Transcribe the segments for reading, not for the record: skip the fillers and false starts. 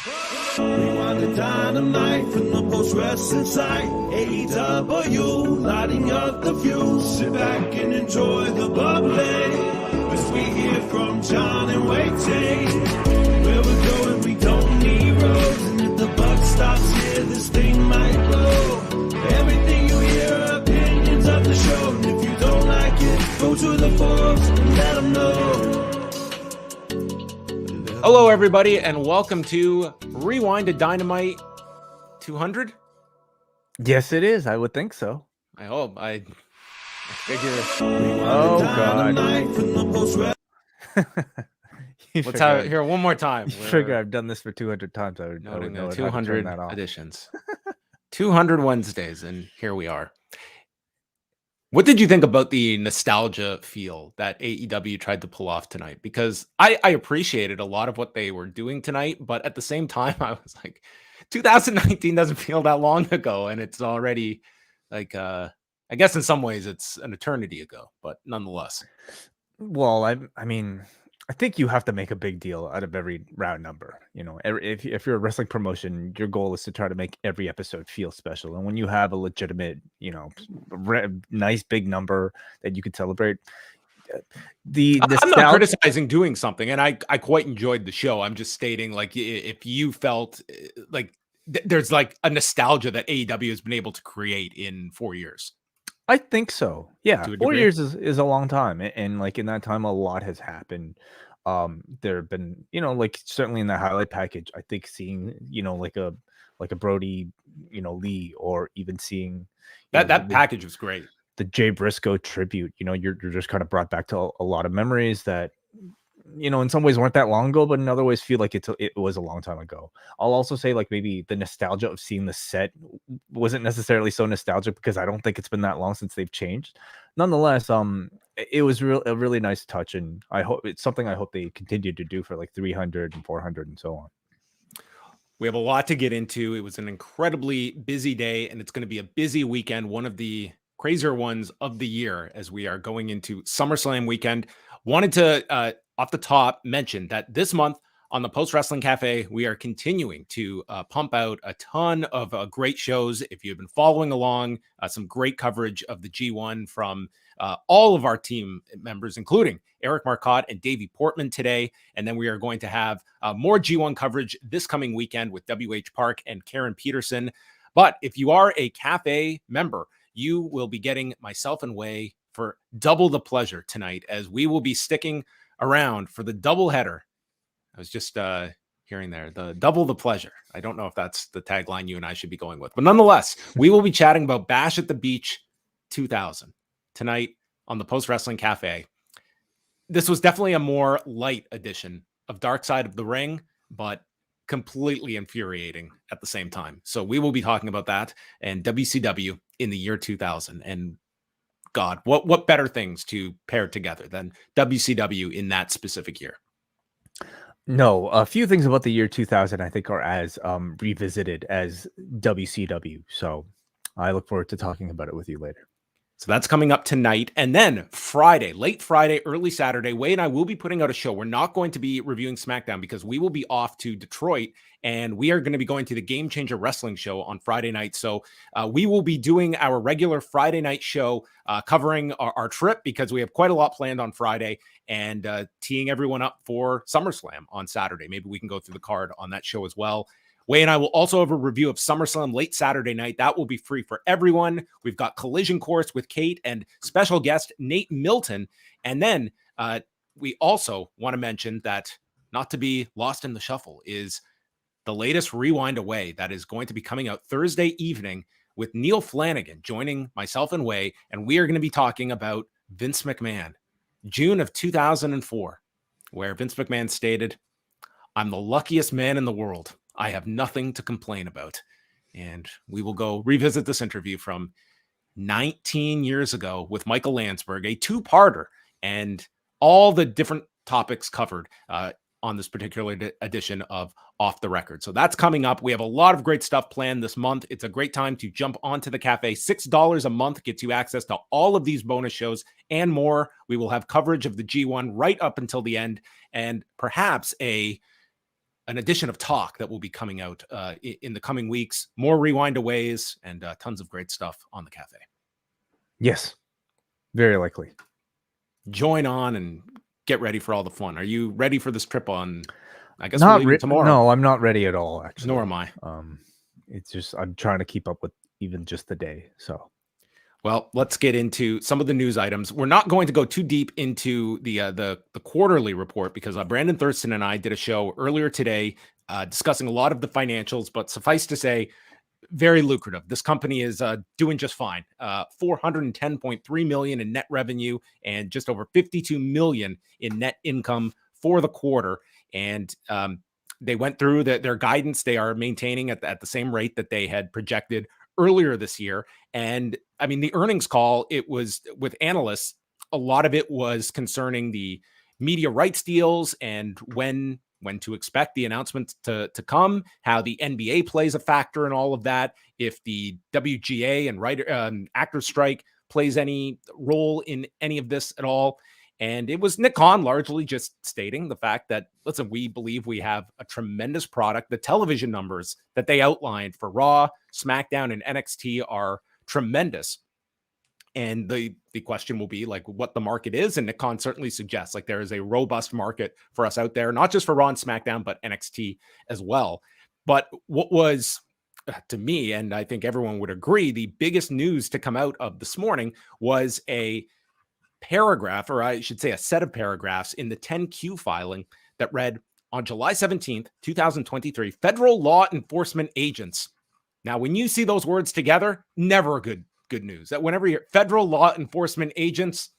Rewind-A-Dynamite from the post-wrestling site. AEW, lighting up the fuse. Sit back and enjoy the bubbly as we hear from John and Wai Ting. Where we're going, we don't need roads. And if the buck stops here, this thing might blow. Everything you hear are opinions of the show. And if you don't like it, go to the forums and let them know. Hello, everybody, and welcome to Rewind-A-Dynamite 200? Yes, it is. I would think so. I hope. I figure. Oh, God. Let's have it here one more time. You figure I've done this for 200 times. I would know 200 editions. 200 Wednesdays, and here we are. What did you think about the nostalgia feel that AEW tried to pull off tonight? Because I appreciated a lot of what they were doing tonight, but at the same time, I was like, 2019 doesn't feel that long ago, and it's already like, I guess in some ways it's an eternity ago, but nonetheless. Well, I mean, I think you have to make a big deal out of every round number. You know, if you're a wrestling promotion, your goal is to try to make every episode feel special. And when you have a legitimate, you know, nice big number that you could celebrate, I'm not criticizing doing something, and I quite enjoyed the show. I'm just stating, like, if you felt like there's like a nostalgia that AEW has been able to create in 4 years. I think so. Yeah. 4 years is a long time. And like in that time, a lot has happened. There have been, you know, like certainly in the highlight package, I think seeing, you know, like a Brody, you know, Lee, or even seeing that package was great. The Jay Briscoe tribute, you know, you're just kind of brought back to a lot of memories that, you know, in some ways weren't that long ago, but in other ways feel like it was a long time ago. I'll also say, like, maybe the nostalgia of seeing the set wasn't necessarily so nostalgic because I don't think it's been that long since they've changed. Nonetheless, it was a really nice touch, and I hope it's something I hope they continue to do for like 300 and 400 and so on. We have a lot to get into. It was an incredibly busy day, and it's going to be a busy weekend, one of the crazier ones of the year as we are going into SummerSlam weekend. Wanted to off the top mention that this month on the Post Wrestling Cafe, we are continuing to pump out a ton of great shows. If you've been following along, some great coverage of the G1 from all of our team members, including Eric Marcotte and Davey Portman today. And then we are going to have more G1 coverage this coming weekend with WH Park and Karen Peterson. But if you are a Cafe member, you will be getting myself and Wai for double the pleasure tonight, as we will be sticking around for the double header. I was just hearing there, the double the pleasure. I don't know if that's the tagline you and I should be going with, but nonetheless, we will be chatting about Bash at the Beach 2000 tonight on the Post Wrestling Cafe. This was definitely a more light edition of Dark Side of the Ring, but completely infuriating at the same time. So we will be talking about that and WCW in the year 2000. And God, what better things to pair together than WCW in that specific year? No, a few things about the year 2000 I think are as revisited as WCW. So I look forward to talking about it with you later. So that's coming up tonight. And then Friday, late Friday, early Saturday, Wai and I will be putting out a show. We're not going to be reviewing SmackDown because we will be off to Detroit, and we are going to be going to the Game Changer Wrestling show on Friday night. So we will be doing our regular Friday night show, covering our trip, because we have quite a lot planned on Friday, and teeing everyone up for SummerSlam on Saturday. Maybe we can go through the card on that show as well. Wai and I will also have a review of SummerSlam late Saturday night. That will be free for everyone. We've got Collision Course with Kate and special guest Nate Milton. And then we also want to mention that, not to be lost in the shuffle, is the latest Rewind-A that is going to be coming out Thursday evening with Neil Flanagan joining myself and Wai. And we are going to be talking about Vince McMahon, June of 2004, where Vince McMahon stated, "I'm the luckiest man in the world. I have nothing to complain about." And we will go revisit this interview from 19 years ago with Michael Landsberg, a two-parter, and all the different topics covered on this particular edition of Off the Record. So that's coming up. We have a lot of great stuff planned this month. It's a great time to jump onto the cafe. $6 a month gets you access to all of these bonus shows and more. We will have coverage of the G1 right up until the end, and perhaps a an edition of Talk that will be coming out in the coming weeks. More Rewind-A-Ways and tons of great stuff on the cafe. Yes, very likely. Join on and get ready for all the fun. Are you ready for this trip on? I guess Not we're leaving tomorrow. No, I'm not ready at all. Actually, nor am I. It's just I'm trying to keep up with even just the day. So, well, let's get into some of the news items. We're not going to go too deep into the quarterly report because Brandon Thurston and I did a show earlier today discussing a lot of the financials. But suffice to say, very lucrative. This company is doing just fine. $410.3 million in net revenue and just over $52 million in net income for the quarter. And they went through their guidance. They are maintaining at the same rate that they had projected earlier this year. And I mean, the earnings call, it was with analysts. A lot of it was concerning the media rights deals and when to expect the announcements to come, how the NBA plays a factor in all of that, if the WGA and actors strike plays any role in any of this at all. And it was Nick Khan largely just stating the fact that, listen, we believe we have a tremendous product. The television numbers that they outlined for Raw, SmackDown, and NXT are tremendous. And the question will be like what the market is. And Nick Khan certainly suggests like there is a robust market for us out there, not just for Raw and SmackDown, but NXT as well. But what was, to me, and I think everyone would agree, the biggest news to come out of this morning was a paragraph, or I should say a set of paragraphs in the 10Q filing that read, on July 17th, 2023, federal law enforcement agents. Now, when you see those words together, never a good news. That whenever you're federal law enforcement agents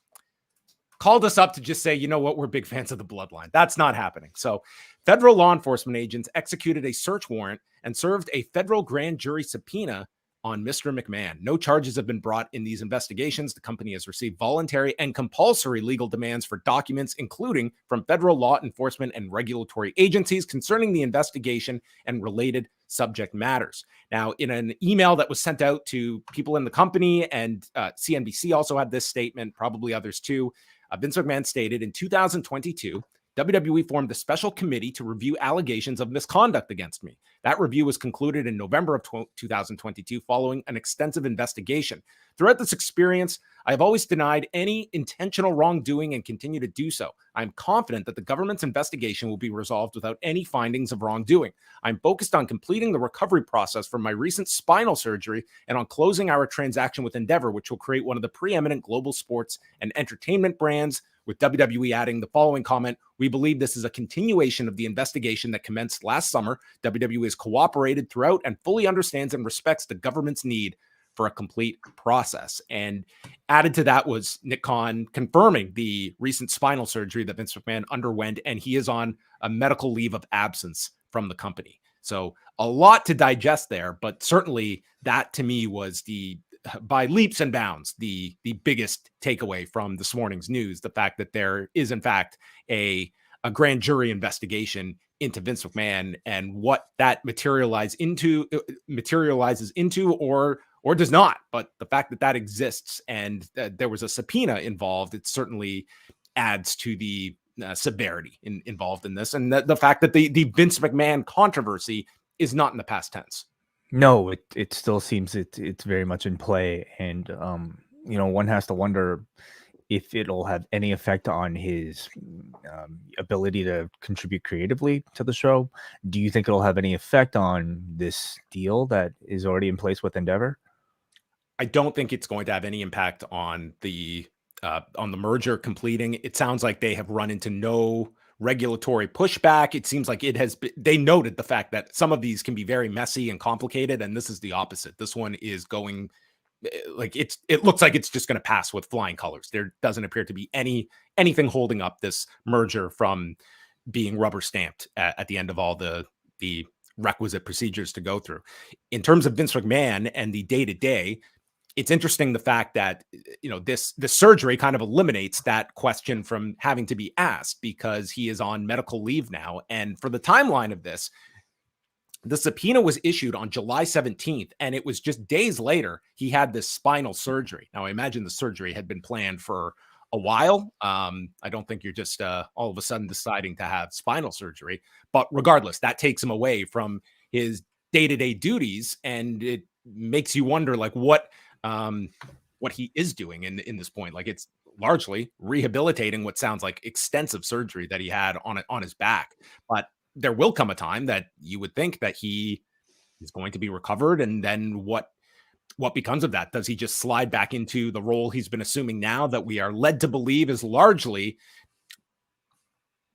called us up to just say, you know what, we're big fans of the bloodline. That's not happening. So federal law enforcement agents executed a search warrant and served a federal grand jury subpoena on Mr. McMahon. No charges have been brought in these investigations. The company has received voluntary and compulsory legal demands for documents, including from federal law enforcement and regulatory agencies concerning the investigation and related subject matters. Now, in an email that was sent out to people in the company, and CNBC also had this statement, probably others too, Vince McMahon stated in 2022, WWE formed a special committee to review allegations of misconduct against me. That review was concluded in November of 2022 following an extensive investigation. Throughout this experience, I have always denied any intentional wrongdoing and continue to do so. I'm confident that the government's investigation will be resolved without any findings of wrongdoing. I'm focused on completing the recovery process from my recent spinal surgery and on closing our transaction with Endeavor, which will create one of the preeminent global sports and entertainment brands, with WWE adding the following comment: we believe this is a continuation of the investigation that commenced last summer. WWE has cooperated throughout and fully understands and respects the government's need for a complete process. And added to that was Nick Khan confirming the recent spinal surgery that Vince McMahon underwent, and he is on a medical leave of absence from the company. So a lot to digest there, but certainly that to me was by leaps and bounds, the biggest takeaway from this morning's news, the fact that there is in fact a grand jury investigation into Vince McMahon and what that materializes into or does not. But the fact that that exists and there was a subpoena involved, it certainly adds to the severity involved in this. And the fact that the Vince McMahon controversy is not in the past tense. No, it still seems it's very much in play. And, one has to wonder if it'll have any effect on his ability to contribute creatively to the show. Do you think it'll have any effect on this deal that is already in place with Endeavor? I don't think it's going to have any impact on the merger completing. It sounds like they have run into no regulatory pushback. It seems like they noted the fact that some of these can be very messy and complicated, and this is the opposite. This one is going like it looks like it's just going to pass with flying colors. There doesn't appear to be anything holding up this merger from being rubber stamped at the end of all the requisite procedures to go through. In terms of Vince McMahon and the day-to-day, it's interesting the fact that, this surgery kind of eliminates that question from having to be asked because he is on medical leave now. And for the timeline of this, the subpoena was issued on July 17th, and it was just days later he had this spinal surgery. Now, I imagine the surgery had been planned for a while. I don't think you're just all of a sudden deciding to have spinal surgery. But regardless, that takes him away from his day-to-day duties, and it makes you wonder, like, what he is doing in this point. Like, it's largely rehabilitating what sounds like extensive surgery that he had on his back. But there will come a time that you would think that he is going to be recovered, and then what becomes of that? Does he just slide back into the role he's been assuming now, that we are led to believe is largely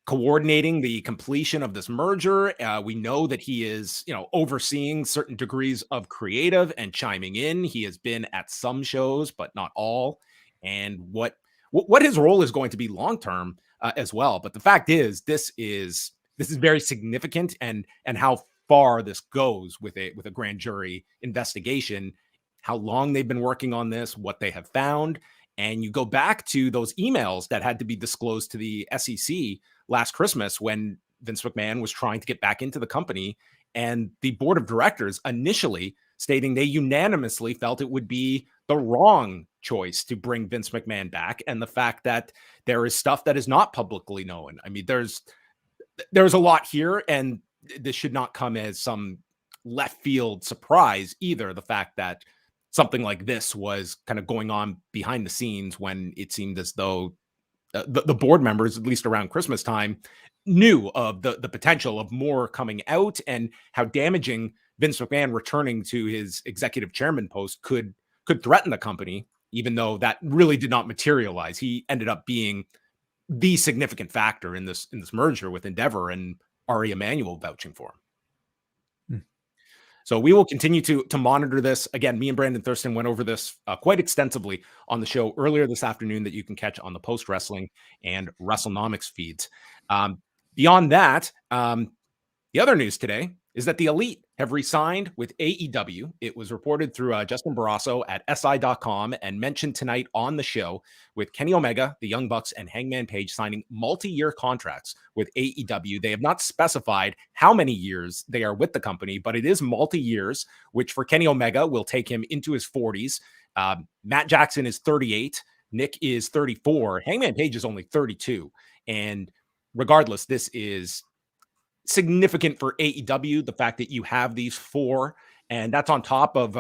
coordinating the completion of this merger? We know that he is, overseeing certain degrees of creative and chiming in. He has been at some shows, but not all. And what his role is going to be long term as well. But the fact is, this is very significant, and how far this goes with a grand jury investigation, how long they've been working on this, what they have found. And you go back to those emails that had to be disclosed to the SEC last Christmas when Vince McMahon was trying to get back into the company, and the board of directors initially stating they unanimously felt it would be the wrong choice to bring Vince McMahon back. And the fact that there is stuff that is not publicly known. I mean, there's a lot here, and this should not come as some left field surprise either. The fact that something like this was kind of going on behind the scenes, when it seemed as though the board members, at least around Christmas time, knew of the potential of more coming out, and how damaging Vince McMahon returning to his executive chairman post could threaten the company, even though that really did not materialize. He ended up being the significant factor in this merger with Endeavor, and Ari Emanuel vouching for him. So we will continue to monitor this. Again, me and Brandon Thurston went over this quite extensively on the show earlier this afternoon, that you can catch on the Post Wrestling and WrestleNomics feeds. Beyond that, the other news today is that the Elite have re-signed with AEW. It was reported through Justin Barrasso at SI.com and mentioned tonight on the show, with Kenny Omega, the Young Bucks, and Hangman Page signing multi-year contracts with AEW. They have not specified how many years they are with the company, but it is multi-years, which for Kenny Omega will take him into his 40s. Matt Jackson is 38. Nick is 34. Hangman Page is only 32. And regardless, this is significant for AEW, the fact that you have these four, and that's on top of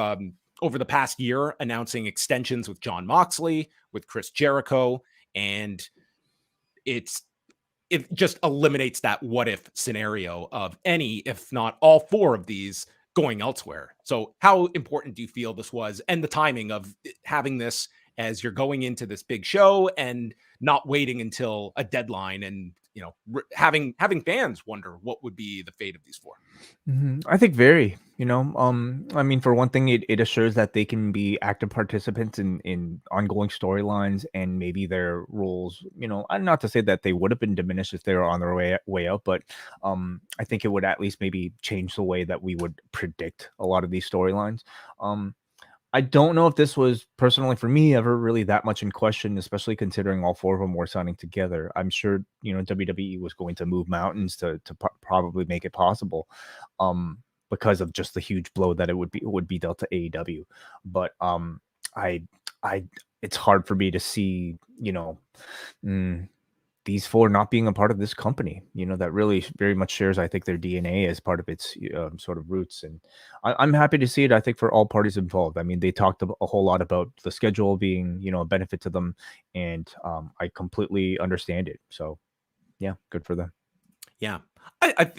over the past year announcing extensions with John Moxley, with Chris Jericho, and it just eliminates that what if scenario of any, if not all four of these going elsewhere. So how important do you feel this was, and the timing of having this as you're going into this big show and not waiting until a deadline, and having fans wonder what would be the fate of these four? I think very, I mean, for one thing, it assures that they can be active participants in ongoing storylines, and maybe their roles, not to say that they would have been diminished if they were on their way out, but I think it would at least maybe change the way that we would predict a lot of these storylines. I don't know if this was, personally for me, ever really that much in question, especially considering all four of them were signing together. I'm sure, WWE was going to move mountains to probably make it possible, because of just the huge blow that it would be dealt to AEW. But it's hard for me to see, these four not being a part of this company, that really very much shares, I think, their DNA as part of its sort of roots. And I'm happy to see it, I think, for all parties involved. I mean, they talked a whole lot about the schedule being, a benefit to them, and I completely understand it. So, yeah, good for them. Yeah.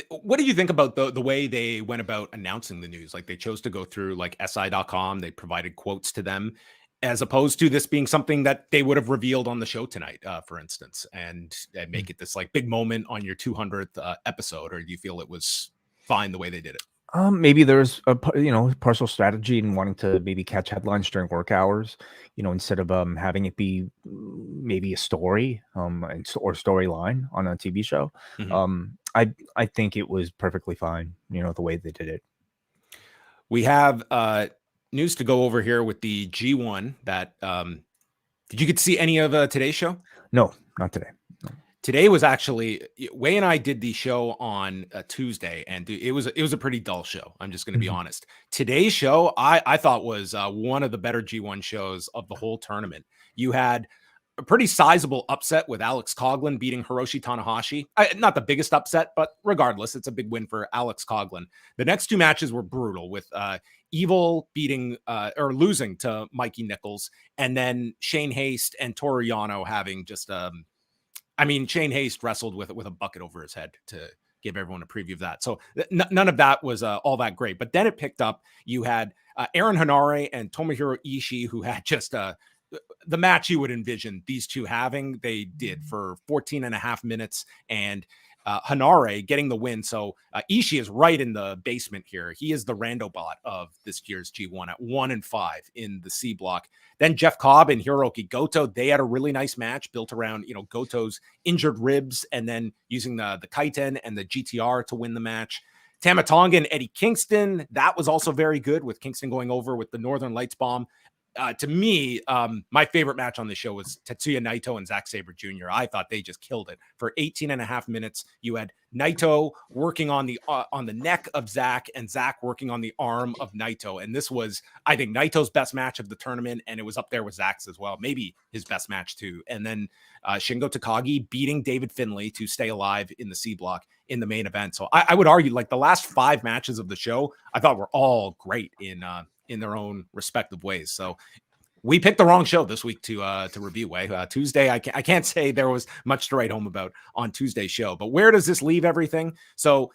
What do you think about the way they went about announcing the news? Like, they chose to go through like SI.com. They provided quotes to them, as opposed to this being something that they would have revealed on the show tonight, for instance, and make it this like big moment on your 200th episode. Or do you feel it was fine the way they did it? Maybe there's a partial strategy in wanting to maybe catch headlines during work hours, instead of having it be maybe a story or storyline on a TV show. I think it was perfectly fine, the way they did it. We have news to go over here with the G1 that did you get to see any of today's show? No, not today. No. Today was actually, Wai and I did the show on a Tuesday, and it was a pretty dull show. I'm just going to be honest. Today's show, I thought was one of the better G1 shows of the whole tournament. You had a pretty sizable upset with Alex Coughlin beating Hiroshi Tanahashi. Not the biggest upset, but regardless, it's a big win for Alex Coughlin. The next two matches were brutal, with Evil beating or losing to Mikey Nichols, and then Shane Haste and Toru Yano having just Shane Haste wrestled with a bucket over his head, to give everyone a preview of that. So none of that was all that great. But then it picked up. You had Aaron Hanare and Tomohiro Ishii, who had just the match you would envision these two having. They did for 14 and a half minutes, and Hanare getting the win. So Ishii is right in the basement here. He is the rando bot of this year's G1 at 1-5 in the C block. Then Jeff Cobb and Hiroki Goto, they had a really nice match built around, Goto's injured ribs, and then using the Kaiten and the GTR to win the match. Tama Tonga and Eddie Kingston, that was also very good, with Kingston going over with the Northern Lights bomb. To me, my favorite match on the show was Tetsuya Naito and Zack Sabre Jr. I thought they just killed it. For 18 and a half minutes, you had Naito working on the neck of Zack, and Zack working on the arm of Naito. And this was, I think, Naito's best match of the tournament, and it was up there with Zack's as well. Maybe his best match too. And then Shingo Takagi beating David Finlay to stay alive in the C block in the main event. So I would argue, like, the last 5 matches of the show, I thought were all great in their own respective ways. So we picked the wrong show this week to review. Tuesday, I can't say there was much to write home about on Tuesday's show. But where does this leave everything? So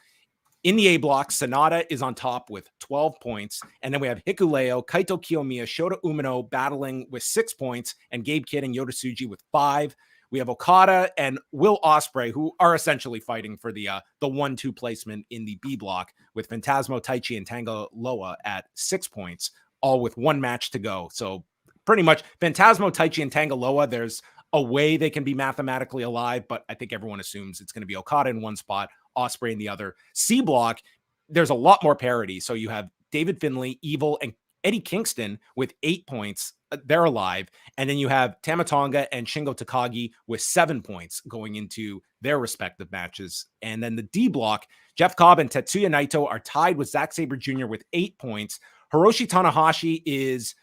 in the A block, Sonata is on top with 12 points. And then we have Hikuleo, Kaito Kiyomiya, Shota Umino battling with 6 points, and Gabe Kidd and Yota Tsuji with 5. We have Okada and Will Ospreay, who are essentially fighting for the 1-2 placement in the B block, with Phantasmo, Taichi, and Tanga Loa at 6 points, all with 1 match to go. So pretty much Phantasmo, Taichi, and Tanga Loa, there's a way they can be mathematically alive, but I think everyone assumes it's going to be Okada in one spot, Ospreay in the other. C block, there's a lot more parity. So you have David Finlay, Evil, and Eddie Kingston with 8 points. They're alive. And then you have Tama Tonga and Shingo Takagi with 7 points going into their respective matches. And then the D block, Jeff Cobb and Tetsuya Naito are tied with Zack Sabre Jr. with 8 points. Hiroshi Tanahashi is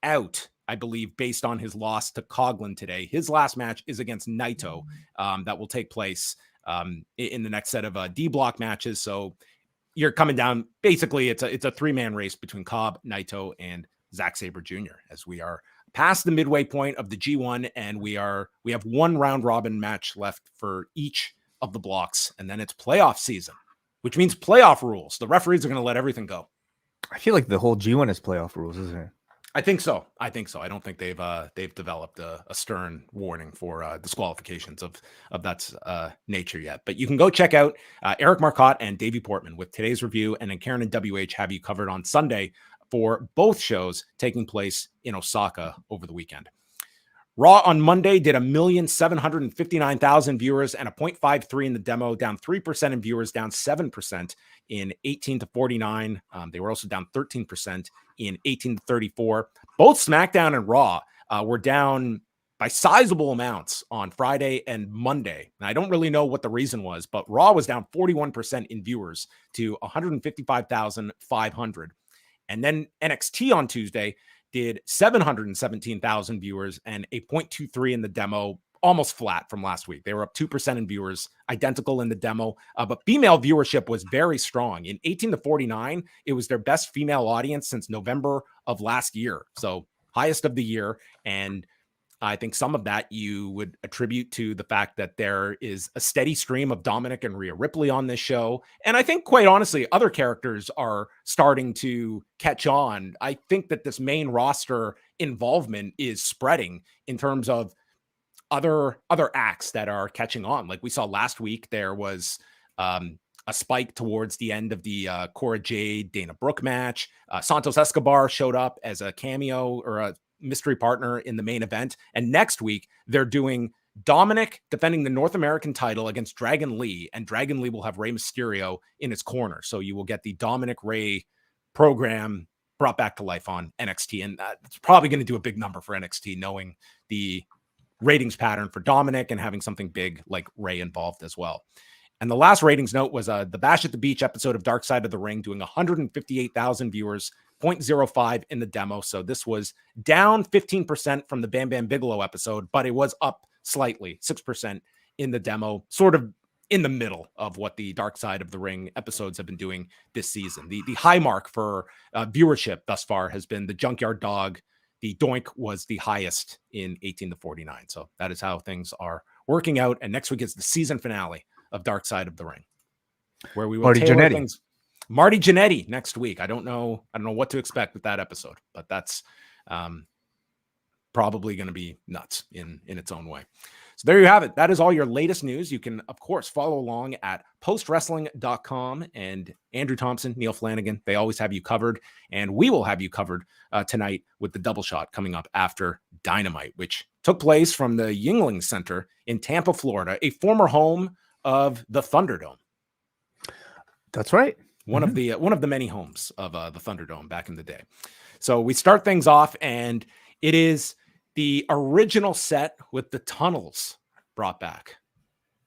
out, I believe, based on his loss to Coughlin today. His last match is against Naito. That will take place in the next set of D block matches. So you're coming down. Basically, it's a 3-man race between Cobb, Naito, and Zack Sabre Jr. as we are past the midway point of the G1, and we have 1 round robin match left for each of the blocks, and then it's playoff season, which means playoff rules. The referees are going to let everything go. I feel like the whole G1 is playoff rules, isn't it? I think so. I don't think they've developed a stern warning for disqualifications of that nature yet. But you can go check out Eric Marcotte and Davey Portman with today's review, and then Karen and WH have you covered on Sunday for both shows taking place in Osaka over the weekend. Raw on Monday did 1,759,000 viewers and a 0.53 in the demo, down 3% in viewers, down 7% in 18 to 49. They were also down 13% in 18 to 34. Both SmackDown and Raw were down by sizable amounts on Friday and Monday. And I don't really know what the reason was, but Raw was down 41% in viewers to 155,500. And then NXT on Tuesday did 717,000 viewers and a 0.23 in the demo, almost flat from last week. They were up 2% in viewers, identical in the demo. But female viewership was very strong. In 18 to 49, it was their best female audience since November of last year. So highest of the year. And I think some of that you would attribute to the fact that there is a steady stream of Dominic and Rhea Ripley on this show. And I think, quite honestly, other characters are starting to catch on. I think that this main roster involvement is spreading in terms of other acts that are catching on. Like we saw last week, there was a spike towards the end of the Cora Jade, Dana Brooke match. Santos Escobar showed up as a cameo or a mystery partner in the main event. And next week, they're doing Dominic defending the North American title against Dragon Lee, and Dragon Lee will have Rey Mysterio in his corner. So you will get the Dominic Rey program brought back to life on NXT. And it's probably going to do a big number for NXT, knowing the ratings pattern for Dominic and having something big like Rey involved as well. And the last ratings note was the Bash at the Beach episode of Dark Side of the Ring doing 158,000 viewers, 0.05 in the demo. So this was down 15% from the Bam Bam Bigelow episode, but it was up slightly, 6% in the demo, sort of in the middle of what the Dark Side of the Ring episodes have been doing this season. The high mark for viewership thus far has been the Junkyard Dog. The Doink was the highest in 18 to 49. So that is how things are working out. And next week is the season finale of Dark Side of the Ring, where we will Marty tailor Jannetty. things. Marty Jannetty next week. I don't know what to expect with that episode, but that's probably going to be nuts in its own way. So there you have it. That is all your latest news. You can, of course, follow along at postwrestling.com, and Andrew Thompson, Neil Flanagan, they always have you covered, and we will have you covered tonight with the double shot coming up after Dynamite, which took place from the Yuengling Center in Tampa, Florida, a former home of the Thunderdome. That's right. One of the many homes of the Thunderdome back in the day. So we start things off, and it is the original set with the tunnels brought back.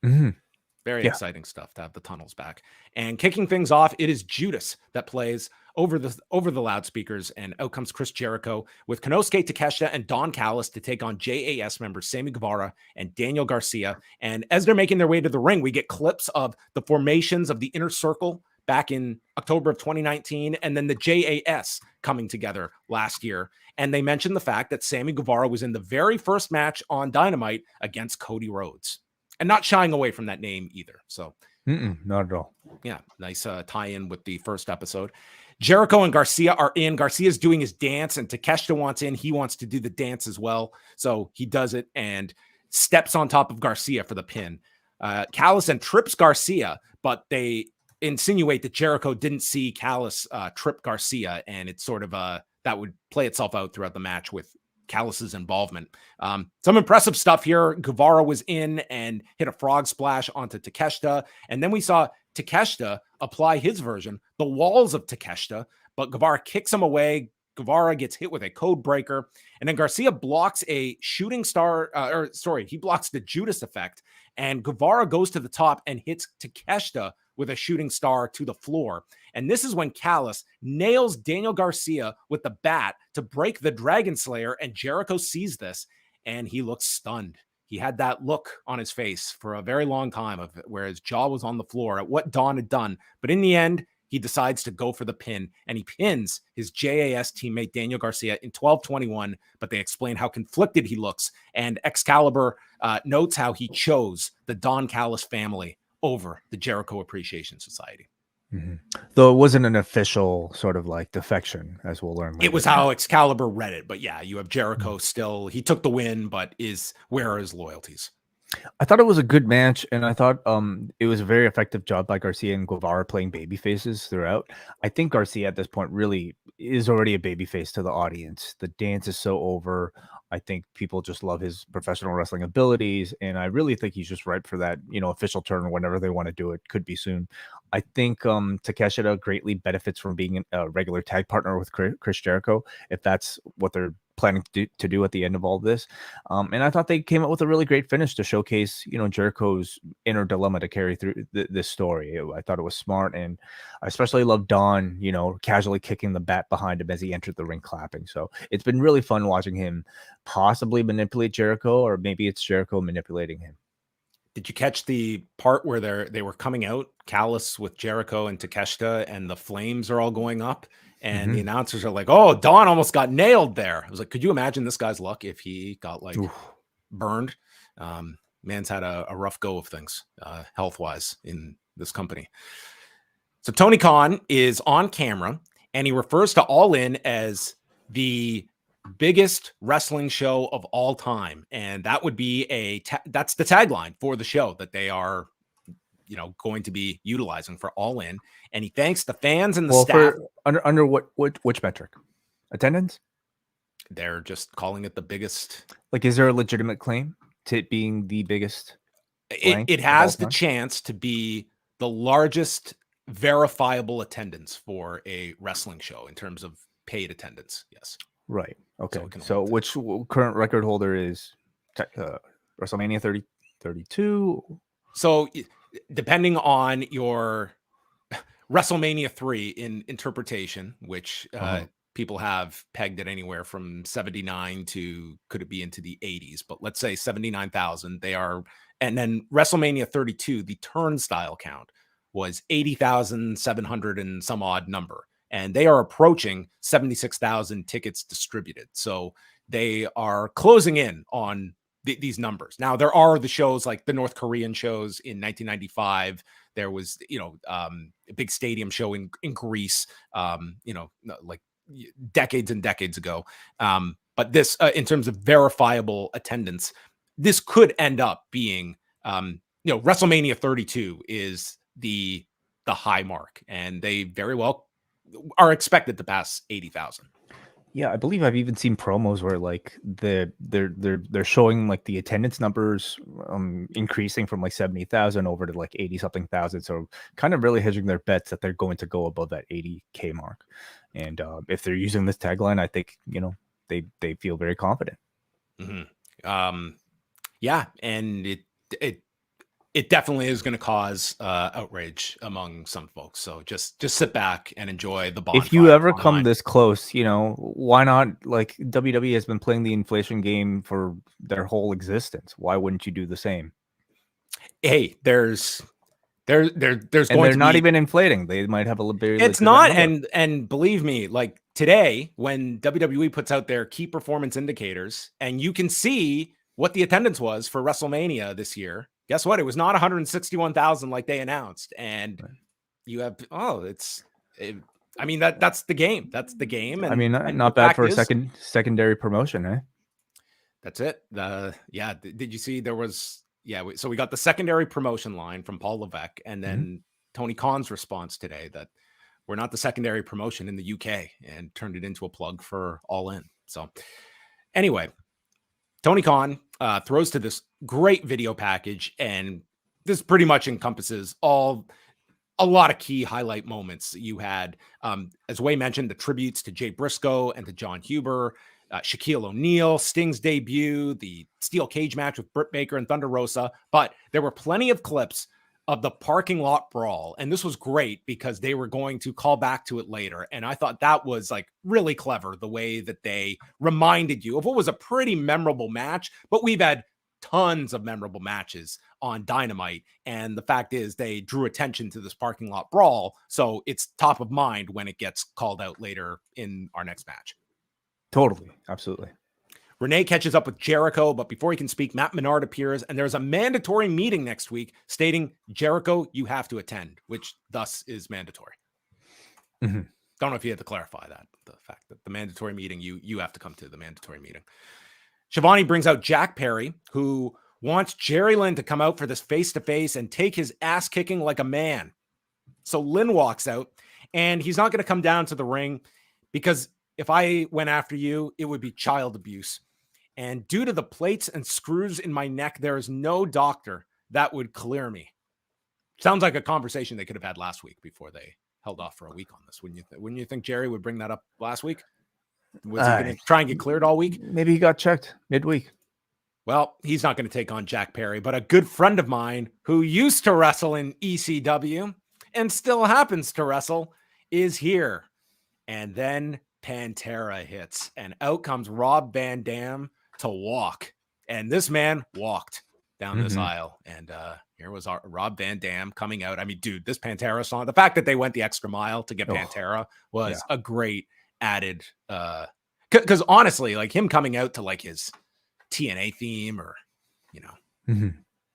Very exciting stuff to have the tunnels back. And kicking things off, it is Judas that plays over the loudspeakers, and out comes Chris Jericho with Konosuke Takeshita and Don Callis to take on JAS members Sammy Guevara and Daniel Garcia. And as they're making their way to the ring, we get clips of the formations of the Inner Circle back in October of 2019, and then the JAS coming together last year. And they mentioned the fact that Sammy Guevara was in the very first match on Dynamite against Cody Rhodes, and not shying away from that name either. So not at all. Yeah, nice tie-in with the first episode. Jericho and Garcia are in. Garcia's doing his dance, and Takeshita wants in. He wants to do the dance as well. So he does it and steps on top of Garcia for the pin. Callis and trips Garcia, but they insinuate that Jericho didn't see Callis trip Garcia, and it's sort of that would play itself out throughout the match with Callis's involvement. Some impressive stuff here. Guevara was in and hit a frog splash onto Takeshita, and then we saw Takeshita apply his version, the walls of Takeshita, but Guevara kicks him away. Guevara gets hit with a code breaker, and then Garcia blocks a shooting star, he blocks the Judas effect, and Guevara goes to the top and hits Takeshita with a shooting star to the floor. And this is when Callis nails Daniel Garcia with the bat to break the Dragon Slayer, and Jericho sees this, and he looks stunned. He had that look on his face for a very long time of where his jaw was on the floor at what Don had done. But in the end, he decides to go for the pin, and he pins his JAS teammate Daniel Garcia in 12:21, but they explain how conflicted he looks, and Excalibur notes how he chose the Don Callis family over the Jericho Appreciation Society. Though it wasn't an official sort of like defection, as we'll learn later. It was how Excalibur read it, but yeah, you have Jericho still, he took the win, but where are his loyalties? I thought it was a good match, and I thought it was a very effective job by Garcia and Guevara playing baby faces throughout. I think Garcia at this point really is already a baby face to the audience. The dance is so over. I think people just love his professional wrestling abilities, and I really think he's just ripe for that, official turn whenever they want to do it. Could be soon. I think Takeshita greatly benefits from being a regular tag partner with Chris Jericho, if that's what they're planning to do at the end of all this. And I thought they came up with a really great finish to showcase, Jericho's inner dilemma to carry through this story. I thought it was smart, and I especially love Don, casually kicking the bat behind him as he entered the ring clapping. So it's been really fun watching him possibly manipulate Jericho, or maybe it's Jericho manipulating him. Did you catch the part where they were coming out, Callis with Jericho and Takeshita, and the flames are all going up? And the announcers are like, "Oh, Don almost got nailed there." I was like, could you imagine this guy's luck if he got burned? Man's had a rough go of things health-wise in this company. So Tony Khan is on camera, and he refers to All In as the biggest wrestling show of all time. And that would be that's the tagline for the show that they are going to be utilizing for All In. And he thanks the fans and the staff. Under which metric? Attendance? They're just calling it the biggest. Like, is there a legitimate claim to it being the biggest? It has the chance to be the largest verifiable attendance for a wrestling show in terms of paid attendance. Yes. Right. Okay. So which current record holder is WrestleMania 32? So depending on your WrestleMania 3 in interpretation, which people have pegged it anywhere from 79 to, could it be into the 80s, but let's say 79,000 they are. And then WrestleMania 32, the turnstile count was 80,700 and some odd number. And they are approaching 76,000 tickets distributed. So they are closing in on these numbers. Now, there are the shows like the North Korean shows in 1995. There was, a big stadium show in Greece, like decades and decades ago. But this, in terms of verifiable attendance, this could end up being, WrestleMania 32 is the high mark, and they very well are expected to pass 80,000. Yeah, I believe I've even seen promos where like they're showing like the attendance numbers increasing from like 70,000 over to like 80 something thousand. So kind of really hedging their bets that they're going to go above that 80K mark. And if they're using this tagline, I think they feel very confident. Mm-hmm. Yeah, and it definitely is going to cause outrage among some folks. So just sit back and enjoy the bonfire. If you ever come this close, why not? Like WWE has been playing the inflation game for their whole existence. Why wouldn't you do the same? Hey, there's and they're not even inflating. They might have a little bit. It's not, and believe me, like today when WWE puts out their key performance indicators, and you can see what the attendance was for WrestleMania this year. Guess what? It was not 161,000 like they announced. And you have, that's the game. That's the game. And not bad for a secondary promotion, eh? That's it. Did you see there was, so we got the secondary promotion line from Paul Levesque, and then Tony Khan's response today that we're not the secondary promotion in the UK, and turned it into a plug for All In. So anyway, Tony Khan throws to this great video package, and this pretty much encompasses a lot of key highlight moments that you had. As Wai mentioned, the tributes to Jay Briscoe and to John Huber, Shaquille O'Neal, Sting's debut, the steel cage match with Britt Baker and Thunder Rosa. But there were plenty of clips of the parking lot brawl. And this was great because they were going to call back to it later. And I thought that was like really clever, the way that they reminded you of what was a pretty memorable match. But we've had tons of memorable matches on Dynamite. And the fact is they drew attention to this parking lot brawl. So it's top of mind when it gets called out later in our next match. Totally. Absolutely. Renee catches up with Jericho, but before he can speak, Matt Menard appears, and there's a mandatory meeting next week stating, Jericho, you have to attend, which thus is mandatory. Mm-hmm. Don't know if you had to clarify that, the fact that the mandatory meeting, you have to come to the mandatory meeting. Shivani brings out Jack Perry, who wants Jerry Lynn to come out for this face-to-face and take his ass kicking like a man. So Lynn walks out, and he's not going to come down to the ring because if I went after you, it would be child abuse. And due to the plates and screws in my neck, there is no doctor that would clear me. Sounds like a conversation they could have had last week before they held off for a week on this. Wouldn't you think Jerry would bring that up last week? Was he going to try and get cleared all week? Maybe he got checked midweek. Well, he's not going to take on Jack Perry, but a good friend of mine who used to wrestle in ECW and still happens to wrestle is here. And then Pantera hits, and out comes Rob Van Dam to walk. And this man walked down this aisle. And here was our Rob Van Dam coming out. I mean, dude, this Pantera song, the fact that they went the extra mile to get Pantera was a great added, because honestly, like him coming out to like his TNA theme or,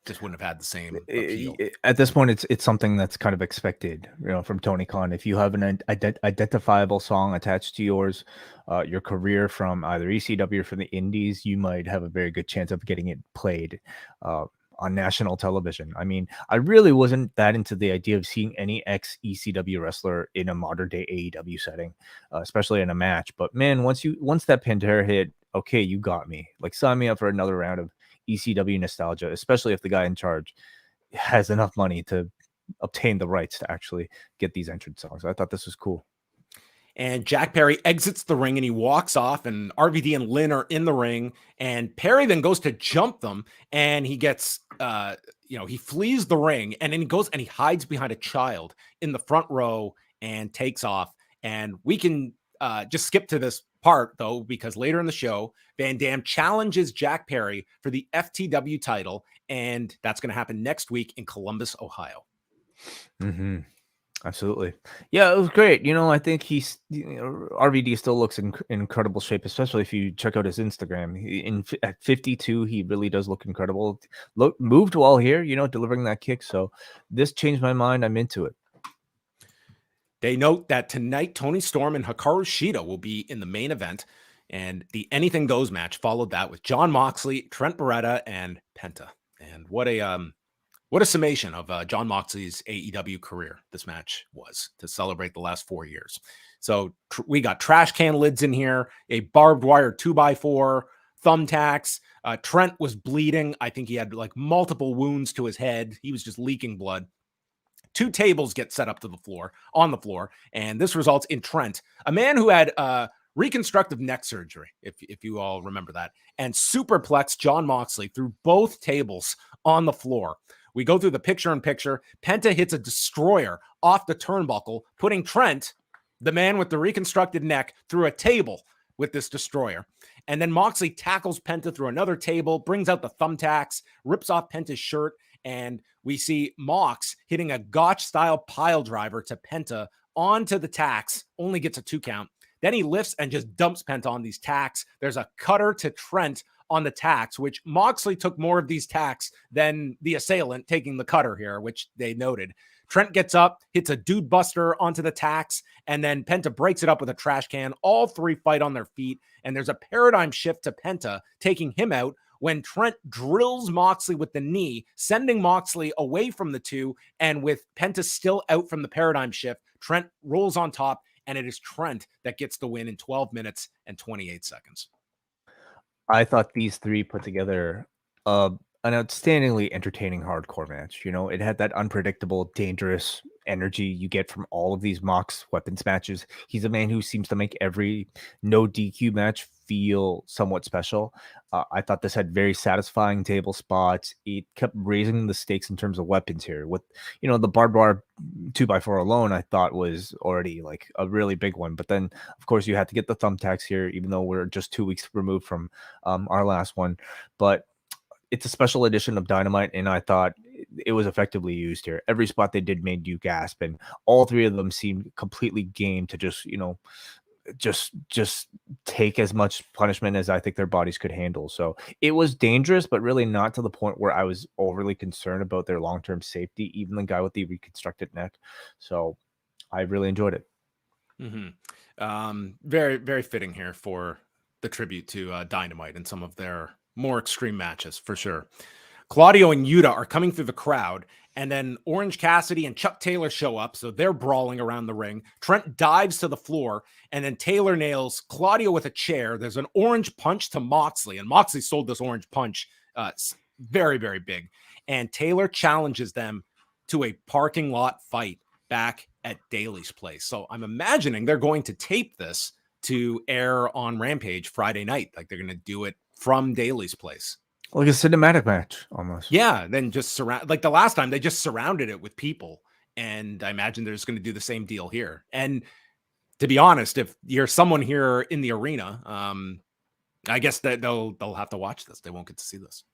just wouldn't have had the same appeal. At this point, it's something that's kind of expected, from Tony Khan. If you have an identifiable song attached to your career from either ECW or from the Indies, you might have a very good chance of getting it played on national television. I mean, I really wasn't that into the idea of seeing any ex-ECW wrestler in a modern day AEW setting, especially in a match. But man, once that Pantera hit, okay, you got me. Like, sign me up for another round of ECW nostalgia, especially if the guy in charge has enough money to obtain the rights to actually get these entrance songs. I thought this was cool. And Jack Perry exits the ring and he walks off, and RVD and Lynn are in the ring, and Perry then goes to jump them, and he gets, he flees the ring, and then he goes and he hides behind a child in the front row and takes off. And we can just skip to this part though, because later in the show, Van Dam challenges Jack Perry for the FTW title, and that's going to happen next week in Columbus, Ohio. Mm-hmm. Absolutely. Yeah, it was great. I think RVD still looks in incredible shape, especially if you check out his Instagram. At 52, he really does look incredible. Moved well here, delivering that kick. So this changed my mind. I'm into it. They note that tonight, Toni Storm and Hikaru Shida will be in the main event, and the Anything Goes match followed that with Jon Moxley, Trent Beretta, and Penta. And what a summation of Jon Moxley's AEW career this match was to celebrate the last 4 years. So we got trash can lids in here, a barbed wire 2x4, thumbtacks. Trent was bleeding. I think he had like multiple wounds to his head. He was just leaking blood. 2 tables get set up on the floor, and this results in Trent, a man who had reconstructive neck surgery, if you all remember that, and superplex Jon Moxley through both tables on the floor. We go through the picture-in-picture. Penta hits a destroyer off the turnbuckle, putting Trent, the man with the reconstructed neck, through a table with this destroyer. And then Moxley tackles Penta through another table, brings out the thumbtacks, rips off Penta's shirt, and we see Mox hitting a Gotch-style pile driver to Penta onto the tacks, only gets a 2 count. Then he lifts and just dumps Penta on these tacks. There's a cutter to Trent on the tacks, which Moxley took more of these tacks than the assailant taking the cutter here, which they noted. Trent gets up, hits a dude buster onto the tacks, and then Penta breaks it up with a trash can. All 3 fight on their feet, and there's a paradigm shift to Penta, taking him out when Trent drills Moxley with the knee, sending Moxley away from the 2, and with Penta still out from the paradigm shift, Trent rolls on top, and it is Trent that gets the win in 12 minutes and 28 seconds. I thought these 3 put together an outstandingly entertaining hardcore match. It had that unpredictable, dangerous energy you get from all of these Mox weapons matches. He's a man who seems to make every no DQ match feel somewhat special. I thought this had very satisfying table spots. It kept raising the stakes in terms of weapons here. With the barbed wire 2x4 alone, I thought was already like a really big one. But then, of course, you had to get the thumbtacks here, even though we're just 2 weeks removed from our last one. But it's a special edition of Dynamite, and I thought it was effectively used here. Every spot they did made you gasp, and all 3 of them seemed completely game to just take as much punishment as I think their bodies could handle. So it was dangerous, but really not to the point where I was overly concerned about their long-term safety, even the guy with the reconstructed neck. So I really enjoyed it. Mm-hmm. Very, very fitting here for the tribute to Dynamite and some of their more extreme matches, for sure. Claudio and Yuta are coming through the crowd, and then Orange Cassidy and Chuck Taylor show up, so they're brawling around the ring. Trent dives to the floor, and then Taylor nails Claudio with a chair. There's an orange punch to Moxley, and Moxley sold this orange punch very, very big. And Taylor challenges them to a parking lot fight back at Daly's place. So I'm imagining they're going to tape this to air on Rampage Friday night. Like they're going to do it from Daly's place. Like a cinematic match almost. Yeah. Then just like the last time they just surrounded it with people. And I imagine they're just going to do the same deal here. And to be honest, if you're someone here in the arena, I guess that they'll have to watch this. They won't get to see this.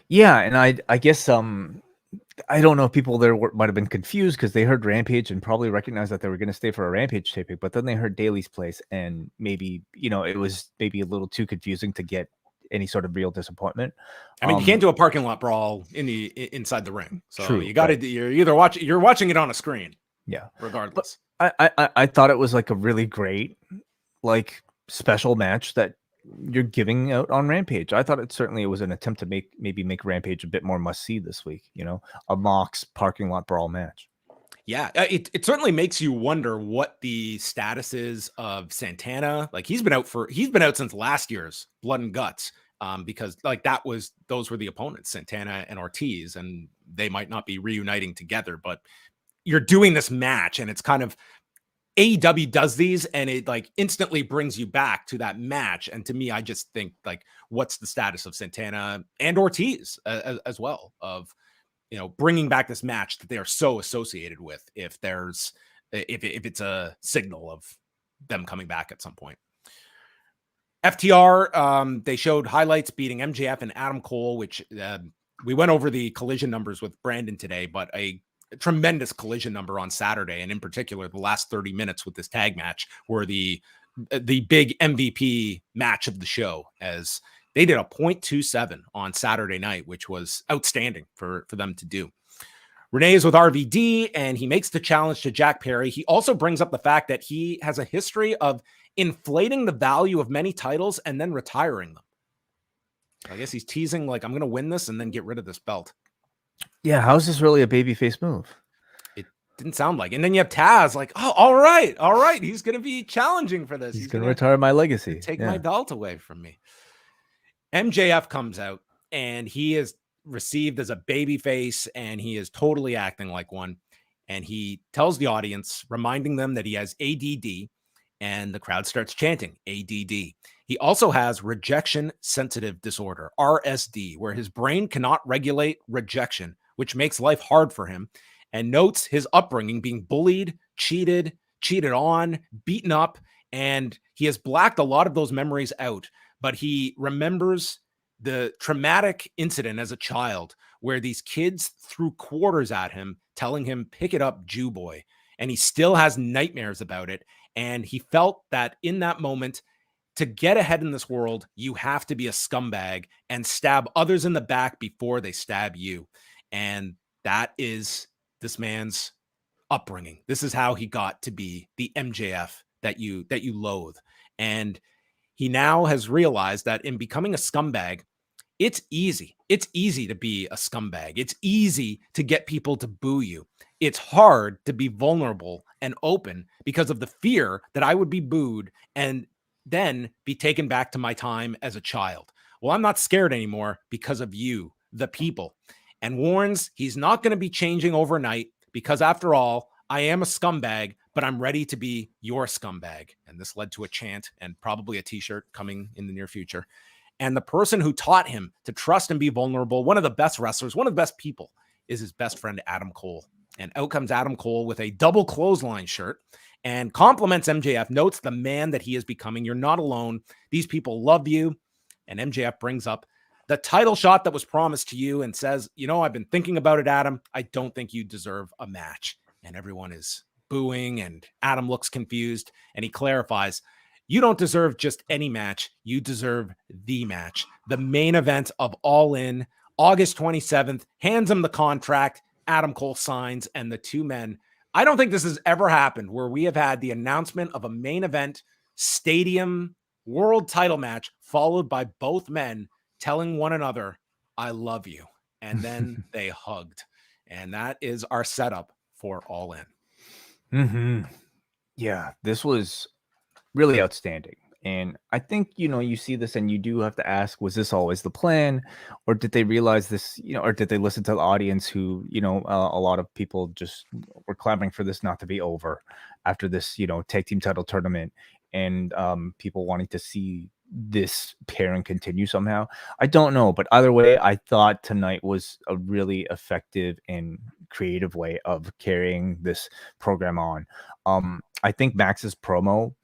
Yeah. And I guess, I don't know if people there might have been confused because they heard Rampage and probably recognized that they were going to stay for a Rampage taping, but then they heard Daly's place and maybe, it was maybe a little too confusing to get any sort of real disappointment. I mean, you can't do a parking lot brawl inside the ring. So true, you got to, you're either watching it on a screen. Yeah. Regardless. But I thought it was like a really great, like special match that you're giving out on Rampage. I thought it was an attempt to make Rampage a bit more must see this week, a Mox parking lot brawl match. Yeah, it certainly makes you wonder what the status is of Santana. Like he's been out since last year's Blood and Guts, because like those were the opponents, Santana and Ortiz, and they might not be reuniting together, but you're doing this match and it's kind of, AEW does these and it like instantly brings you back to that match. And to me, I just think like, what's the status of Santana and Ortiz as well, of, bringing back this match that they are so associated with, if it's a signal of them coming back at some point. FTR, they showed highlights beating MJF and Adam Cole, which we went over the collision numbers with Brandon today, but a tremendous collision number on Saturday. And in particular, the last 30 minutes with this tag match were the big MVP match of the show, as they did a 0.27 on Saturday night, which was outstanding for them to do. Renee is with RVD, and he makes the challenge to Jack Perry. He also brings up the fact that he has a history of inflating the value of many titles and then retiring them. I guess he's teasing, like, I'm going to win this and then get rid of this belt. Yeah, how's this really a babyface move? It didn't sound like. And then you have Taz, like, oh, all right. He's going to be challenging for this. He's going to retire my legacy. Take my belt away from me. MJF comes out, and he is received as a babyface, and he is totally acting like one. And he tells the audience, reminding them that he has ADD, and the crowd starts chanting ADD. He also has rejection sensitive disorder, RSD, where his brain cannot regulate rejection, which makes life hard for him, and notes his upbringing being bullied, cheated on, beaten up, and he has blacked a lot of those memories out. But he remembers the traumatic incident as a child where these kids threw quarters at him, telling him, pick it up, Jew boy. And he still has nightmares about it. And he felt that in that moment, to get ahead in this world, you have to be a scumbag and stab others in the back before they stab you. And that is this man's upbringing. This is how he got to be the MJF that you loathe. And he now has realized that in becoming a scumbag, it's easy. It's easy to be a scumbag. It's easy to get people to boo you. It's hard to be vulnerable and open because of the fear that I would be booed and then be taken back to my time as a child. Well, I'm not scared anymore because of you, the people. And warns he's not going to be changing overnight because, after all, I am a scumbag, but I'm ready to be your scumbag. And this led to a chant and probably a t-shirt coming in the near future. And the person who taught him to trust and be vulnerable, one of the best wrestlers, one of the best people, is his best friend, Adam Cole. And out comes Adam Cole with a double clothesline shirt and compliments MJF, notes the man that he is becoming. You're not alone. These people love you. And MJF brings up the title shot that was promised to you and says, I've been thinking about it, Adam. I don't think you deserve a match. And everyone is booing, and Adam looks confused, and he clarifies, you don't deserve just any match. You deserve the match. The main event of All In, August 27th, hands him the contract. Adam Cole signs, and the two men, I don't think this has ever happened where we have had the announcement of a main event stadium world title match followed by both men telling one another, I love you. And then they hugged. And that is our setup for All In. Mm-hmm. Yeah, this was really outstanding. And I think, you see this and you do have to ask, was this always the plan? Or did they realize this, or did they listen to the audience who, a lot of people just were clamoring for this not to be over after this, tag team title tournament, and people wanting to see this pairing continue somehow? I don't know. But either way, I thought tonight was a really effective and creative way of carrying this program on. I think Max's promo,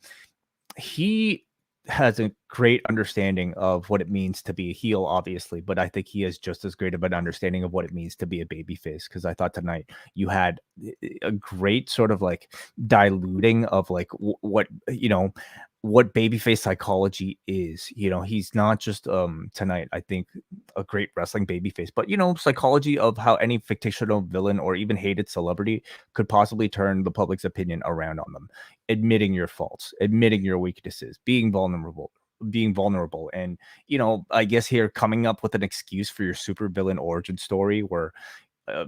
he has a great understanding of what it means to be a heel, obviously, but I think he has just as great of an understanding of what it means to be a babyface. Because I thought tonight you had a great sort of like diluting of like what babyface psychology is. He's not just tonight, I think, a great wrestling babyface, but psychology of how any fictional villain or even hated celebrity could possibly turn the public's opinion around on them. Admitting your faults, admitting your weaknesses, being vulnerable, and I guess here coming up with an excuse for your super villain origin story where a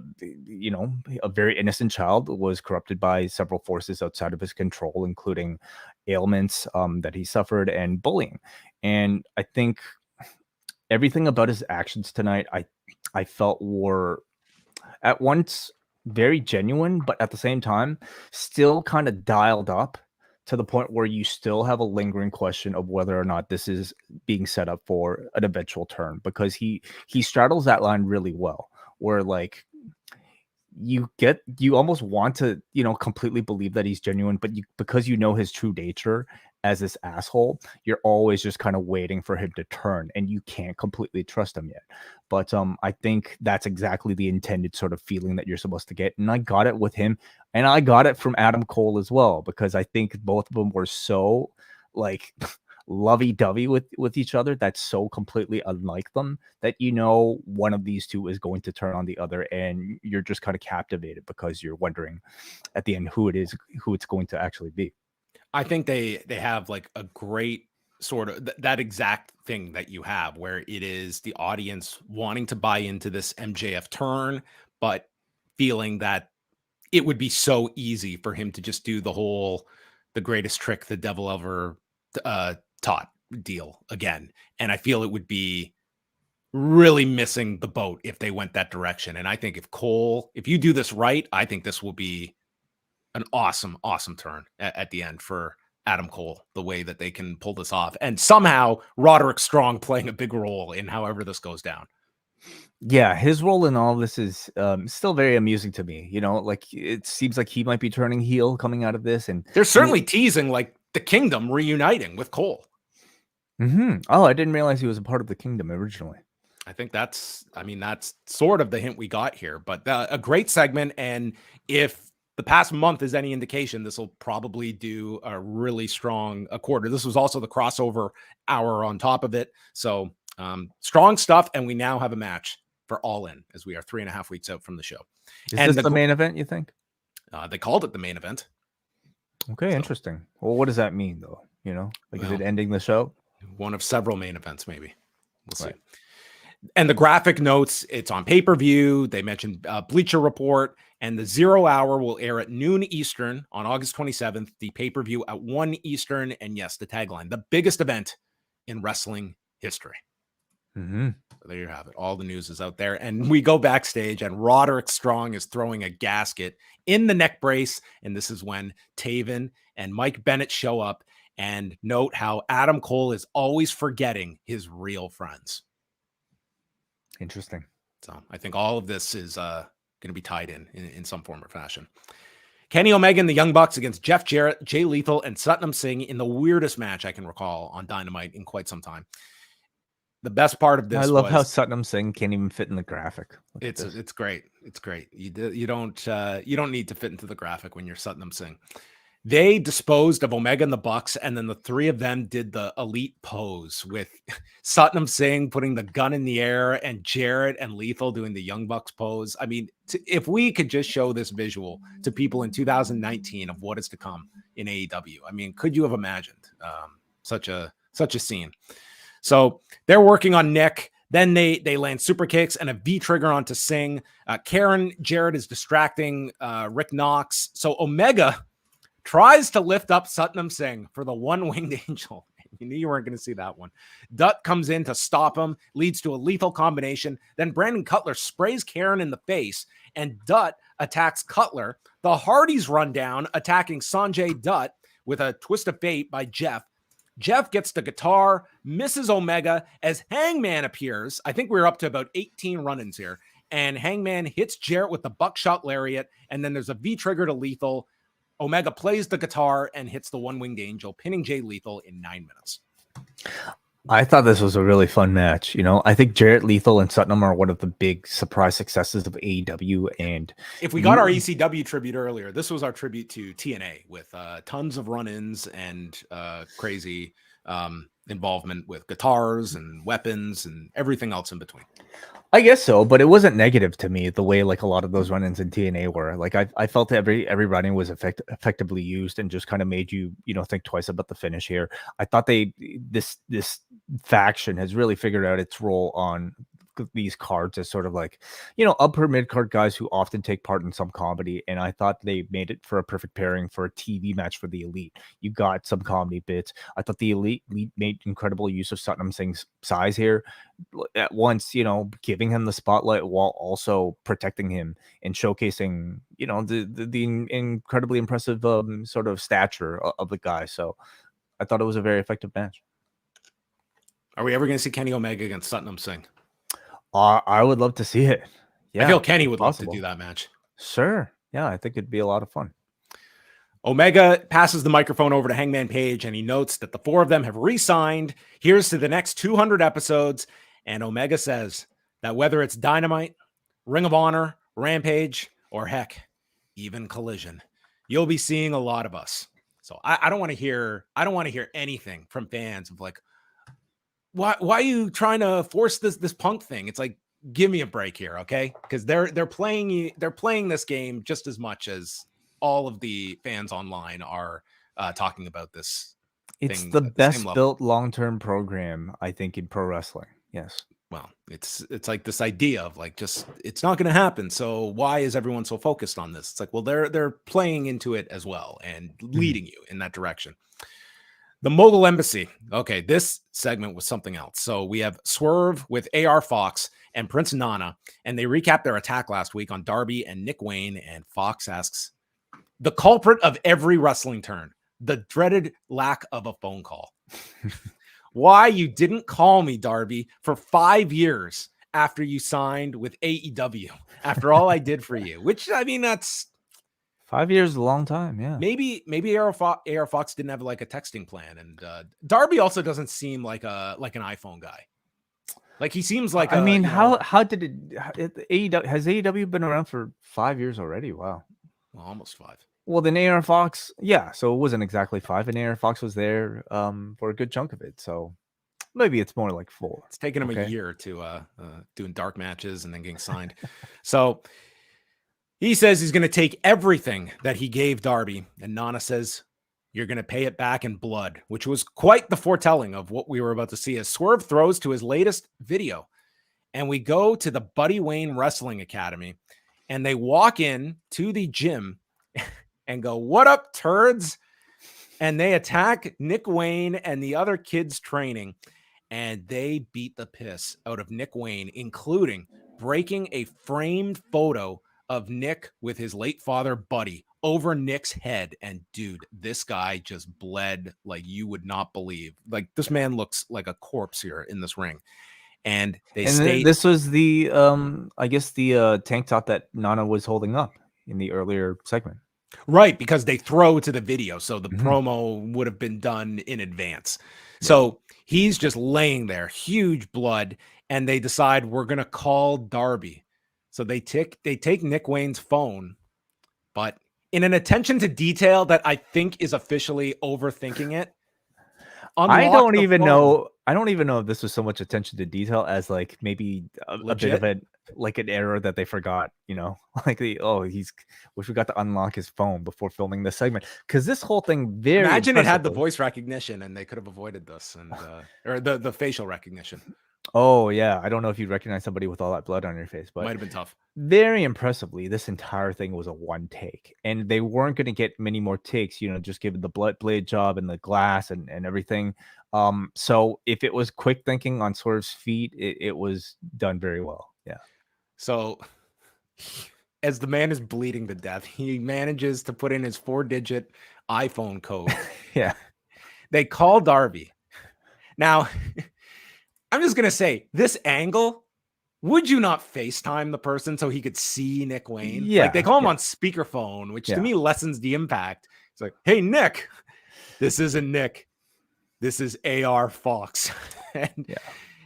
very innocent child was corrupted by several forces outside of his control, including ailments that he suffered and bullying. And I think everything about his actions tonight, I felt were at once very genuine, but at the same time, still kind of dialed up to the point where you still have a lingering question of whether or not this is being set up for an eventual turn, because he straddles that line really well, where like you almost want to, completely believe that he's genuine, but because you know his true nature as this asshole, you're always just kind of waiting for him to turn, and you can't completely trust him yet. But I think that's exactly the intended sort of feeling that you're supposed to get, and I got it with him, and I got it from Adam Cole as well, because I think both of them were so like lovey-dovey with each other, that's so completely unlike them, that one of these two is going to turn on the other, and you're just kind of captivated because you're wondering at the end who it's going to actually be. I think they have like a great sort of that exact thing that you have, where it is the audience wanting to buy into this MJF turn, but feeling that it would be so easy for him to just do the greatest trick the devil ever taught deal again. And I feel it would be really missing the boat if they went that direction. And I think if you do this right, I think this will be an awesome turn at the end for Adam Cole, the way that they can pull this off. And somehow Roderick Strong playing a big role in however this goes down. Yeah, his role in all this is still very amusing to me. Like it seems like he might be turning heel coming out of this. And they're certainly teasing like the Kingdom reuniting with Cole. Mm-hmm. Oh, I didn't realize he was a part of the Kingdom originally. I think that's sort of the hint we got here, but a great segment. And if the past month is any indication, this will probably do a really strong quarter. This was also the crossover hour on top of it. So strong stuff. And we now have a match for All In, as we are 3.5 weeks out from the show. Is this the main event, you think? They called it the main event. Okay, so interesting. Well, what does that mean, though? Is it ending the show? One of several main events, maybe. We'll see. And the graphic notes, it's on pay-per-view. They mentioned Bleacher Report, and the 0 hour will air at noon Eastern on August 27th, the pay-per-view at 1 Eastern, and yes, the tagline, the biggest event in wrestling history. Mm-hmm. So there you have it. All the news is out there, and we go backstage, and Roderick Strong is throwing a gasket in the neck brace, and this is when Taven and Mike Bennett show up, and note how Adam Cole is always forgetting his real friends. Interesting. So I think all of this is going to be tied in some form or fashion. Kenny Omega and the Young Bucks against Jeff Jarrett, Jay Lethal, and Satnam Singh in the weirdest match I can recall on Dynamite in quite some time. The best part of this, I love how Satnam Singh can't even fit in the graphic. It's great. It's great. You don't need to fit into the graphic when you're Satnam Singh. They disposed of Omega and the Bucks, and then the three of them did the elite pose with Satnam Singh putting the gun in the air and Jarrett and Lethal doing the Young Bucks pose. I mean, if we could just show this visual to people in 2019 of what is to come in AEW, I mean, could you have imagined such a scene? So they're working on Nick. Then they land super kicks and a V trigger onto Singh. Karen Jarrett is distracting Rick Knox. So Omega tries to lift up Satnam Singh for the one-winged angel. You knew you weren't going to see that one. Dutt comes in to stop him, leads to a lethal combination. Then Brandon Cutler sprays Karen in the face, and Dutt attacks Cutler. The Hardys run down, attacking Sanjay Dutt with a twist of fate by Jeff. Jeff gets the guitar, misses Omega as Hangman appears. I think we're up to about 18 run-ins here. And Hangman hits Jarrett with the buckshot lariat, and then there's a V-trigger to Lethal. Omega plays the guitar and hits the one-winged angel, pinning Jay Lethal in 9 minutes. I thought this was a really fun match. I think Jarrett, Lethal, and Satnam are one of the big surprise successes of AEW. And if we got our ECW tribute earlier, this was our tribute to TNA with tons of run-ins and crazy involvement with guitars and weapons and everything else in between. I guess so, but it wasn't negative to me the way like a lot of those run-ins in TNA were. Like I felt every run-in was effectively used and just kind of made you think twice about the finish here. I thought this faction has really figured out its role on these cards as sort of like, upper mid card guys who often take part in some comedy, and I thought they made it for a perfect pairing for a TV match for the Elite. You got some comedy bits. I thought the Elite made incredible use of Satnam Singh's size here, at once, giving him the spotlight while also protecting him and showcasing, the incredibly impressive sort of stature of the guy. So I thought it was a very effective match. Are we ever going to see Kenny Omega against Satnam Singh? I would love to see it. Yeah, I feel Kenny would love to do that match. Sure. Yeah, I think it'd be a lot of fun. Omega passes the microphone over to Hangman Page, and he notes that the four of them have re-signed. Here's to the next 200 episodes. And Omega says that whether it's Dynamite, Ring of Honor, Rampage, or heck, even Collision, you'll be seeing a lot of us. So I don't want to hear anything from fans of like, why are you trying to force this Punk thing? It's like, give me a break here, okay? Because they're playing this game just as much as all of the fans online are talking about this. It's the best built long-term program, I think, in pro wrestling. Yes. Well, it's like this idea of like, just, it's not going to happen. So why is everyone so focused on this? It's like, well, they're playing into it as well and leading you in that direction. The Mogul Embassy. Okay, this segment was something else. So we have Swerve with AR Fox and Prince Nana, and they recap their attack last week on Darby and Nick Wayne. And Fox asks the culprit of every wrestling turn, the dreaded lack of a phone call. Why you didn't call me, Darby, for 5 years after you signed with AEW, after all I did for you, which, I mean, that's 5 years is a long time. Yeah. Maybe AR Fox didn't have like a texting plan. And Darby also doesn't seem like an iPhone guy. Like he seems like, how did AEW, has AEW been around for 5 years already? Wow. Well, almost 5. Well, then AR Fox, yeah. So it wasn't exactly 5, and AR Fox was there for a good chunk of it. So maybe it's more like 4. It's taken him a year to doing dark matches and then getting signed. So he says he's going to take everything that he gave Darby, and Nana says you're going to pay it back in blood, which was quite the foretelling of what we were about to see as Swerve throws to his latest video. And we go to the Buddy Wayne Wrestling Academy, and they walk in to the gym and go, "What up, turds?" And they attack Nick Wayne and the other kids training, and they beat the piss out of Nick Wayne, including breaking a framed photo of Nick with his late father, Buddy, over Nick's head. And dude, this guy just bled like you would not believe. Like, this man looks like a corpse here in this ring. And this was the I guess the tank top that Nana was holding up in the earlier segment. Right, because they throw to the video, so the promo would have been done in advance. Yeah. So he's just laying there, huge blood, and they decide we're going to call Darby. So they take Nick Wayne's phone, but in an attention to detail that I think is officially overthinking it. I don't even know if this was so much attention to detail as like maybe a bit of an error that they forgot, like we forgot to unlock his phone before filming this segment. Because this whole thing imagine it had the voice recognition and they could have avoided this and or the facial recognition. Oh yeah, I don't know if you'd recognize somebody with all that blood on your face, but might have been tough. Very impressively, this entire thing was a one take, and they weren't going to get many more takes. Just given the blood blade job and the glass and everything. So if it was quick thinking on Swerve's feet, it was done very well. Yeah. So as the man is bleeding to death, he manages to put in his 4-digit iPhone code. Yeah. They call Darby. Now, I'm just going to say, this angle, would you not FaceTime the person so he could see Nick Wayne? Yeah. Like, they call him on speakerphone, which to me lessens the impact. It's like, hey, Nick, this isn't Nick. This is AR Fox. And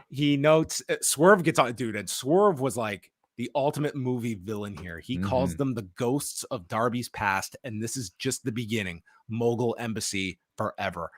he notes, Swerve gets on, dude, and Swerve was like the ultimate movie villain here. He calls them the ghosts of Darby's past, and this is just the beginning. Mogul Embassy forever.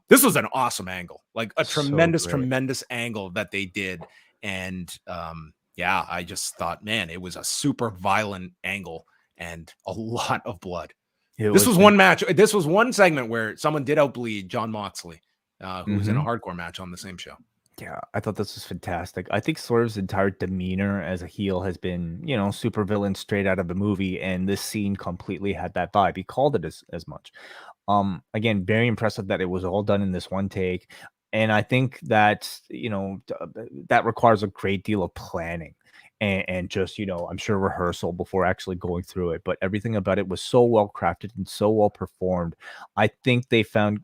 This was an awesome angle, like a tremendous angle that they did. And I just thought, man, it was a super violent angle and a lot of blood. This was one match. This was one segment where someone did outbleed John Moxley, who was in a hardcore match on the same show. Yeah, I thought this was fantastic. I think Swerve's entire demeanor as a heel has been, super villain straight out of the movie, and this scene completely had that vibe. He called it as much. Again, very impressive that it was all done in this one take. And I think that, that requires a great deal of planning and just, I'm sure rehearsal before actually going through it. But everything about it was so well crafted and so well performed. I think they found,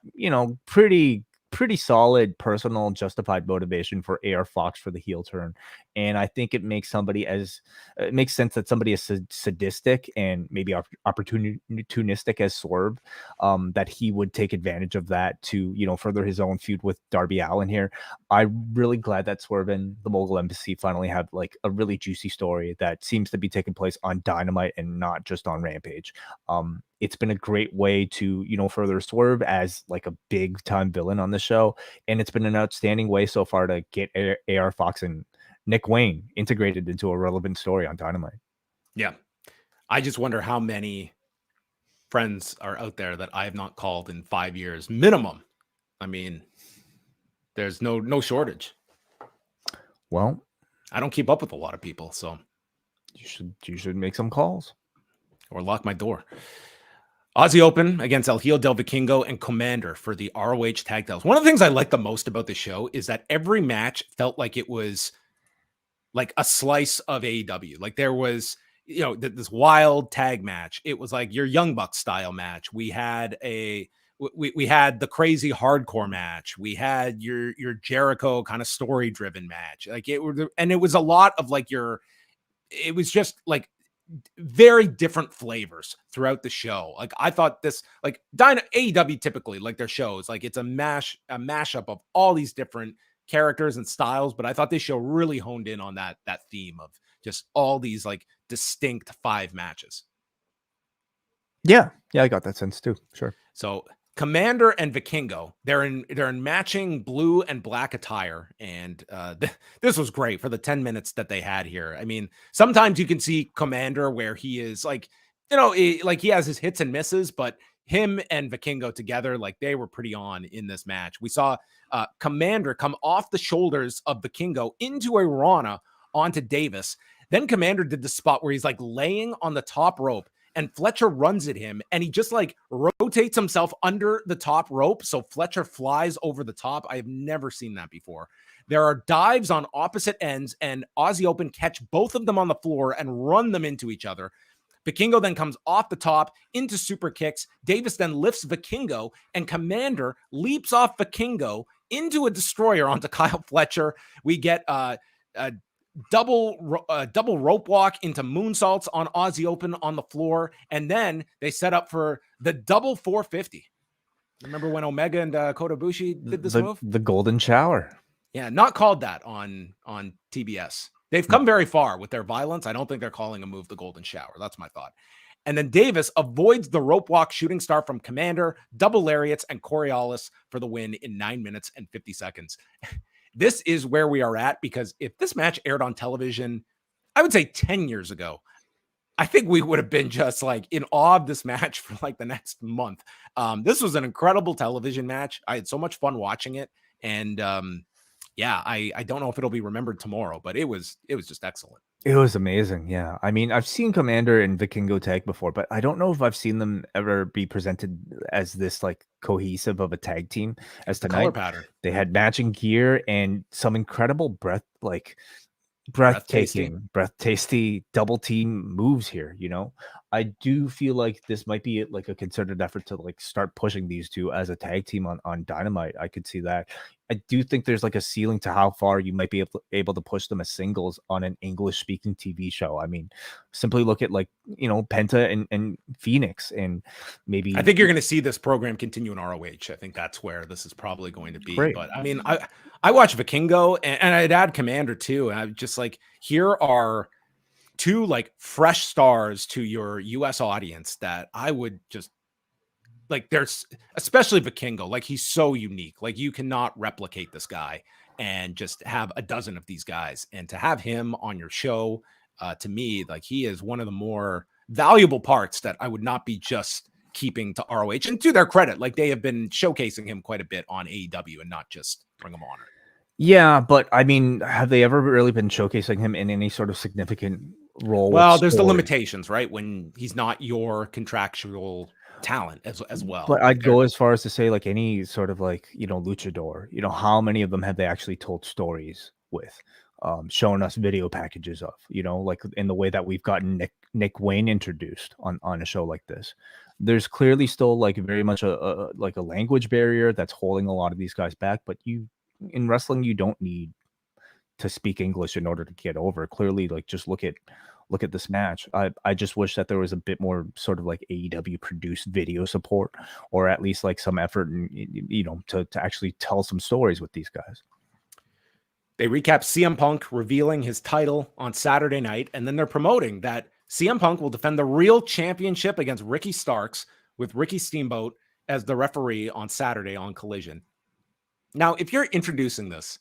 pretty solid personal justified motivation for AR Fox for the heel turn. And I think it makes it makes sense that somebody as sadistic and maybe opportunistic as Swerve, that he would take advantage of that to, further his own feud with Darby Allin here. I'm really glad that Swerve and the Mogul Embassy finally have like a really juicy story that seems to be taking place on Dynamite and not just on Rampage. It's been a great way to, further Swerve as like a big time villain on the show. And it's been an outstanding way so far to get AR Fox and Nick Wayne integrated into a relevant story on Dynamite. Yeah. I just wonder how many friends are out there that I have not called in 5 years minimum. I mean, there's no shortage. Well, I don't keep up with a lot of people, so you should make some calls or lock my door. Aussie Open against El Hijo del Vikingo and Komander for the ROH tag titles. One of the things I like the most about the show is that every match felt like it was like a slice of AEW. Like there was, this wild tag match. It was like your Young Bucks style match. We had we had the crazy hardcore match. We had your Jericho kind of story driven match. Like it was a lot of like it was just like very different flavors throughout the show. Like I thought this, like AEW typically, like their shows, like it's a mashup of all these different characters and styles, but I thought this show really honed in on that theme of just all these like distinct 5 matches. Yeah, I got that sense too. Sure. So Komander and Vikingo, they're in matching blue and black attire, and this was great for the 10 minutes that they had here. I mean, sometimes you can see Komander where he is like, like he has his hits and misses, but him and Vikingo together, like they were pretty on in this match. We saw Komander come off the shoulders of Vikingo into a Rana onto Davis. Then Komander did the spot where he's like laying on the top rope, and Fletcher runs at him, and he just like rotates himself under the top rope. So Fletcher flies over the top. I have never seen that before. There are dives on opposite ends, and Aussie Open catch both of them on the floor and run them into each other. Vikingo then comes off the top into super kicks. Davis then lifts Vikingo, and Komander leaps off Vikingo into a destroyer onto Kyle Fletcher. We get a double rope walk into moonsaults on Aussie Open on the floor, and then they set up for the double 450. Remember when Omega and Kota Ibushi did this move? The Golden Shower. Yeah, not called that on TBS. They've come very far with their violence. I don't think they're calling a move the Golden Shower. That's my thought. And then Davis avoids the rope walk shooting star from Komander, double lariats, and Coriolis for the win in 9 minutes and 50 seconds. This is where we are at, because if this match aired on television, I would say 10 years ago, I think we would have been just like in awe of this match for like the next month. This was an incredible television match. I had so much fun watching it. And I don't know if it'll be remembered tomorrow, but it was just excellent. It was amazing. Yeah. I mean, I've seen Komander and Vikingo tag before, but I don't know if I've seen them ever be presented as this like cohesive of a tag team as tonight. Color pattern. They had matching gear and some incredible breath-tasty double team moves here. I do feel like this might be like a concerted effort to like start pushing these two as a tag team on Dynamite. I could see that. I do think there's like a ceiling to how far you might be able to push them as singles on an English speaking TV show. I mean, simply look at like, Penta and Phoenix, and maybe I think you're going to see this program continue in ROH. I think that's where this is probably going to be. Great. But I mean, I watch Vikingo and I'd add Komander too. And I just like, here are 2 like fresh stars to your US audience that I would just like. There's especially Vikingo, like he's so unique. Like you cannot replicate this guy and just have a dozen of these guys. And to have him on your show, to me, like he is one of the more valuable parts that I would not be just keeping to ROH. And to their credit, like they have been showcasing him quite a bit on AEW and not just Ring of Honor. Yeah, but I mean, have they ever really been showcasing him in any sort of significant role? Well, with there's the story? limitations, right? When he's not your contractual talent as well. But Like I'd go as far as to say, like, any sort of, like, luchador, how many of them have they actually told stories with, showing us video packages of, like in the way that we've gotten Nick Wayne introduced on a show like this. There's clearly still like very much a language barrier that's holding a lot of these guys back. But in wrestling, you don't need to speak English in order to get over. Clearly, like, just look at this match. I just wish that there was a bit more sort of like AEW produced video support, or at least like some effort and to actually tell some stories with these guys. They recap CM Punk revealing his title on Saturday night, and then they're promoting that CM Punk will defend the real championship against Ricky Starks with Ricky Steamboat as the referee on Saturday on Collision. Now, if you're introducing this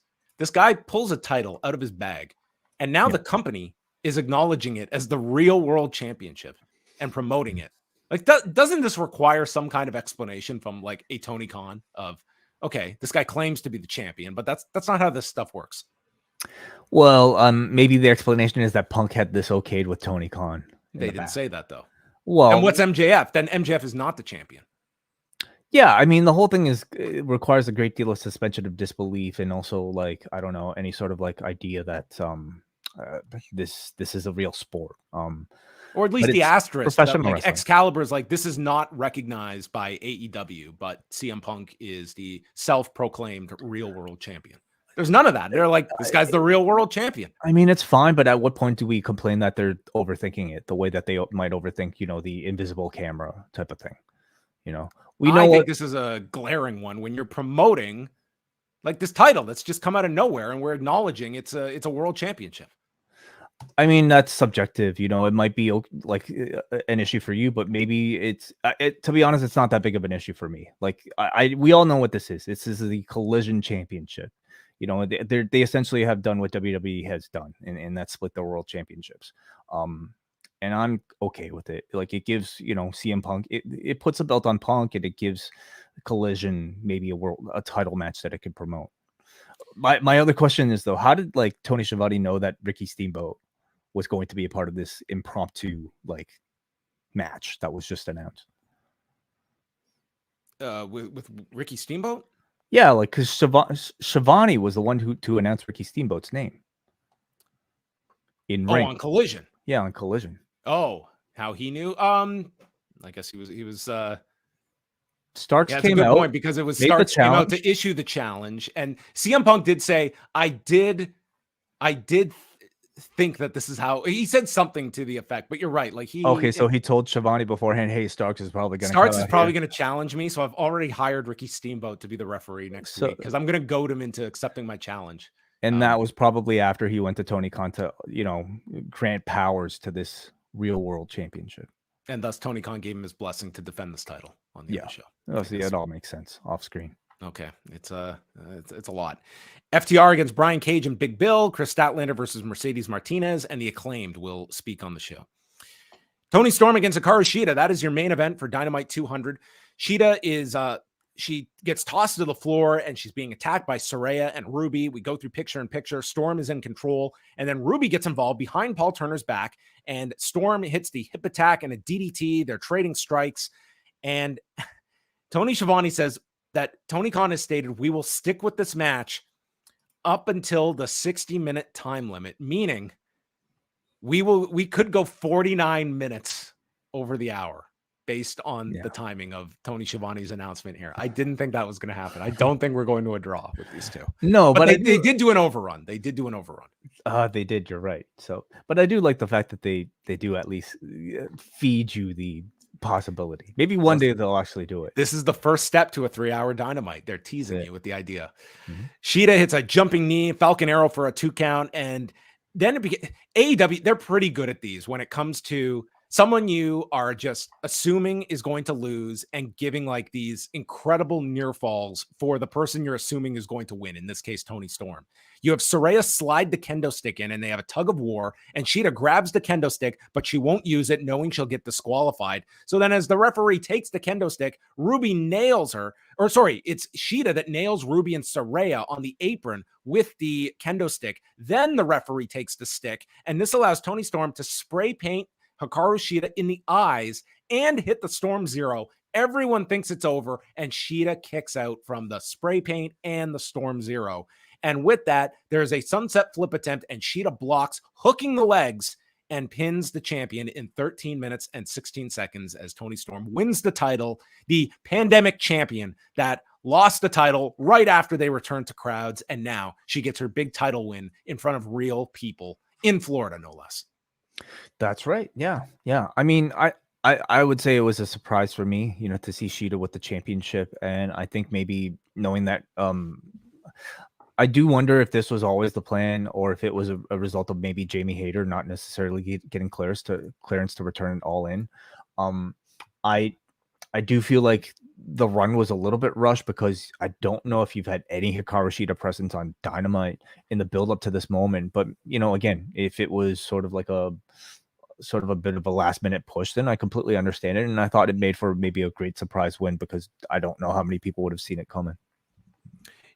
guy pulls a title out of his bag, and now the company is acknowledging it as the real world championship and promoting it. Like, doesn't this require some kind of explanation from like a Tony Khan of, okay, this guy claims to be the champion, but that's not how this stuff works. Well, maybe the explanation is that Punk had this okayed with Tony Khan. They didn't say that though. Well, and what's MJF? Then MJF is not the champion. Yeah, I mean, the whole thing it requires a great deal of suspension of disbelief, and also, like, I don't know, any sort of like idea that this is a real sport, or at least the asterisk that, like, wrestling. Excalibur is like, this is not recognized by AEW, but CM Punk is the self-proclaimed real world champion. There's none of that. They're like, this guy's the real world champion. I mean, it's fine, but at what point do we complain that they're overthinking it the way that they might overthink, the invisible camera type of thing? I think this is a glaring one when you're promoting like this title that's just come out of nowhere, and we're acknowledging it's a world championship. I mean, that's subjective. It might be like an issue for you, but maybe to be honest, it's not that big of an issue for me. Like, we all know what this is. This is the Collision Championship. They essentially have done what WWE has done, and that's split the world championships. And I'm okay with it. Like, it gives, CM Punk, it puts a belt on Punk, and it gives Collision maybe a title match that it could promote. My other question is, though, how did like Tony Schiavone know that Ricky Steamboat was going to be a part of this impromptu like match that was just announced? With Ricky Steamboat? Yeah, like, because Schiavone was the one to announce Ricky Steamboat's name in ring. On Collision. Yeah, on Collision. Oh, how he knew? I guess he was. Starks yeah, came out point because it was Starks came out to issue the challenge, and CM Punk did say, "I did think that this is how." He said something to the effect, but you're right. Like so he told Schiavone beforehand, "Hey, Starks is probably going to challenge me, so I've already hired Ricky Steamboat to be the referee next week because I'm going to goad him into accepting my challenge." And that was probably after he went to Tony Khan to, grant powers to this real world championship. And thus Tony Khan gave him his blessing to defend this title on the other show. Oh, see, it all makes sense off screen. Okay. It's a lot. FTR against Brian Cage and Big Bill, Chris Statlander versus Mercedes Martinez, and the Acclaimed will speak on the show. Toni Storm against Hikaru Shida. That is your main event for Dynamite 200. Shida is she gets tossed to the floor, and she's being attacked by Saraya and Ruby. We go through picture in picture. Storm is in control, and then Ruby gets involved behind Paul Turner's back, and Storm hits the hip attack and a DDT. They're trading strikes, and Tony Schiavone says that Tony Khan has stated, we will stick with this match up until the 60-minute time limit, meaning we could go 49 minutes over the hour based on the timing of Tony Schiavone's announcement here. I didn't think that was going to happen. I don't think we're going to a draw with these two. No, but they did do an overrun. They did do an overrun. They did. You're right. So, but I do like the fact that they do at least feed you the possibility. Maybe one day they'll actually do it. This is the first step to a 3-hour Dynamite. They're teasing you with the idea. Mm-hmm. Shida hits a jumping knee, Falcon Arrow for a 2 count, and then AEW, they're pretty good at these when it comes to someone you are just assuming is going to lose and giving like these incredible near falls for the person you're assuming is going to win. In this case, Toni Storm. You have Saraya slide the kendo stick in, and they have a tug of war, and Shida grabs the kendo stick, but she won't use it, knowing she'll get disqualified. So then as the referee takes the kendo stick, Ruby nails her or sorry, it's Shida that nails Ruby and Saraya on the apron with the kendo stick. Then the referee takes the stick, and this allows Toni Storm to spray paint Hikaru Shida in the eyes and hit the Storm Zero. Everyone thinks it's over, and Shida kicks out from the spray paint and the Storm Zero. And with that, there's a sunset flip attempt, and Shida blocks, hooking the legs, and pins the champion in 13 minutes and 16 seconds as Toni Storm wins the title, the pandemic champion that lost the title right after they returned to crowds. And now she gets her big title win in front of real people in Florida, no less. That's right. Yeah. Yeah. I mean, I would say it was a surprise for me, you know, to see Shida with the championship. And I think maybe knowing that, I do wonder if this was always the plan or if it was a result of maybe Jamie Hayter not necessarily getting clearance to return All In. I do feel like the run was a little bit rushed because I don't know if you've had any Hikaru Shida presence on Dynamite in the build up to this moment. But, you know, again, if it was sort of a bit of a last minute push, then I completely understand it. And I thought it made for maybe a great surprise win because I don't know how many people would have seen it coming.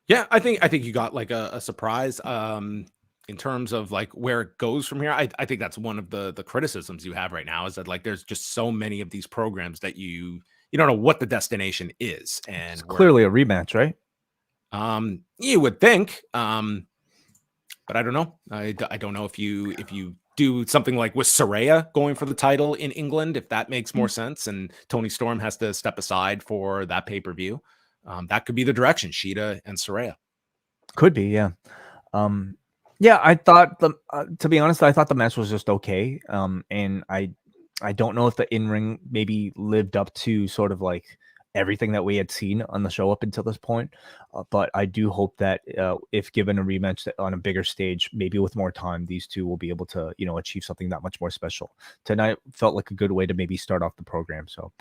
Yeah, I think you got like a surprise in terms of like where it goes from here. I think that's one of the criticisms you have right now is that like there's just so many of these programs that you don't know what the destination is. And it's clearly a rematch, right? You would think, but I don't know. I don't know if you do something like with Saraya going for the title in England, if that makes more sense, and Toni Storm has to step aside for that pay-per-view. That could be the direction, Shida and Saraya. Could be, yeah. Yeah, I thought to be honest, I thought the match was just okay. And I don't know if the in-ring maybe lived up to sort of like everything that we had seen on the show up until this point. But I do hope that if given a rematch on a bigger stage, maybe with more time, these two will be able to, you know, achieve something that much more special. Tonight felt like a good way to maybe start off the program. So,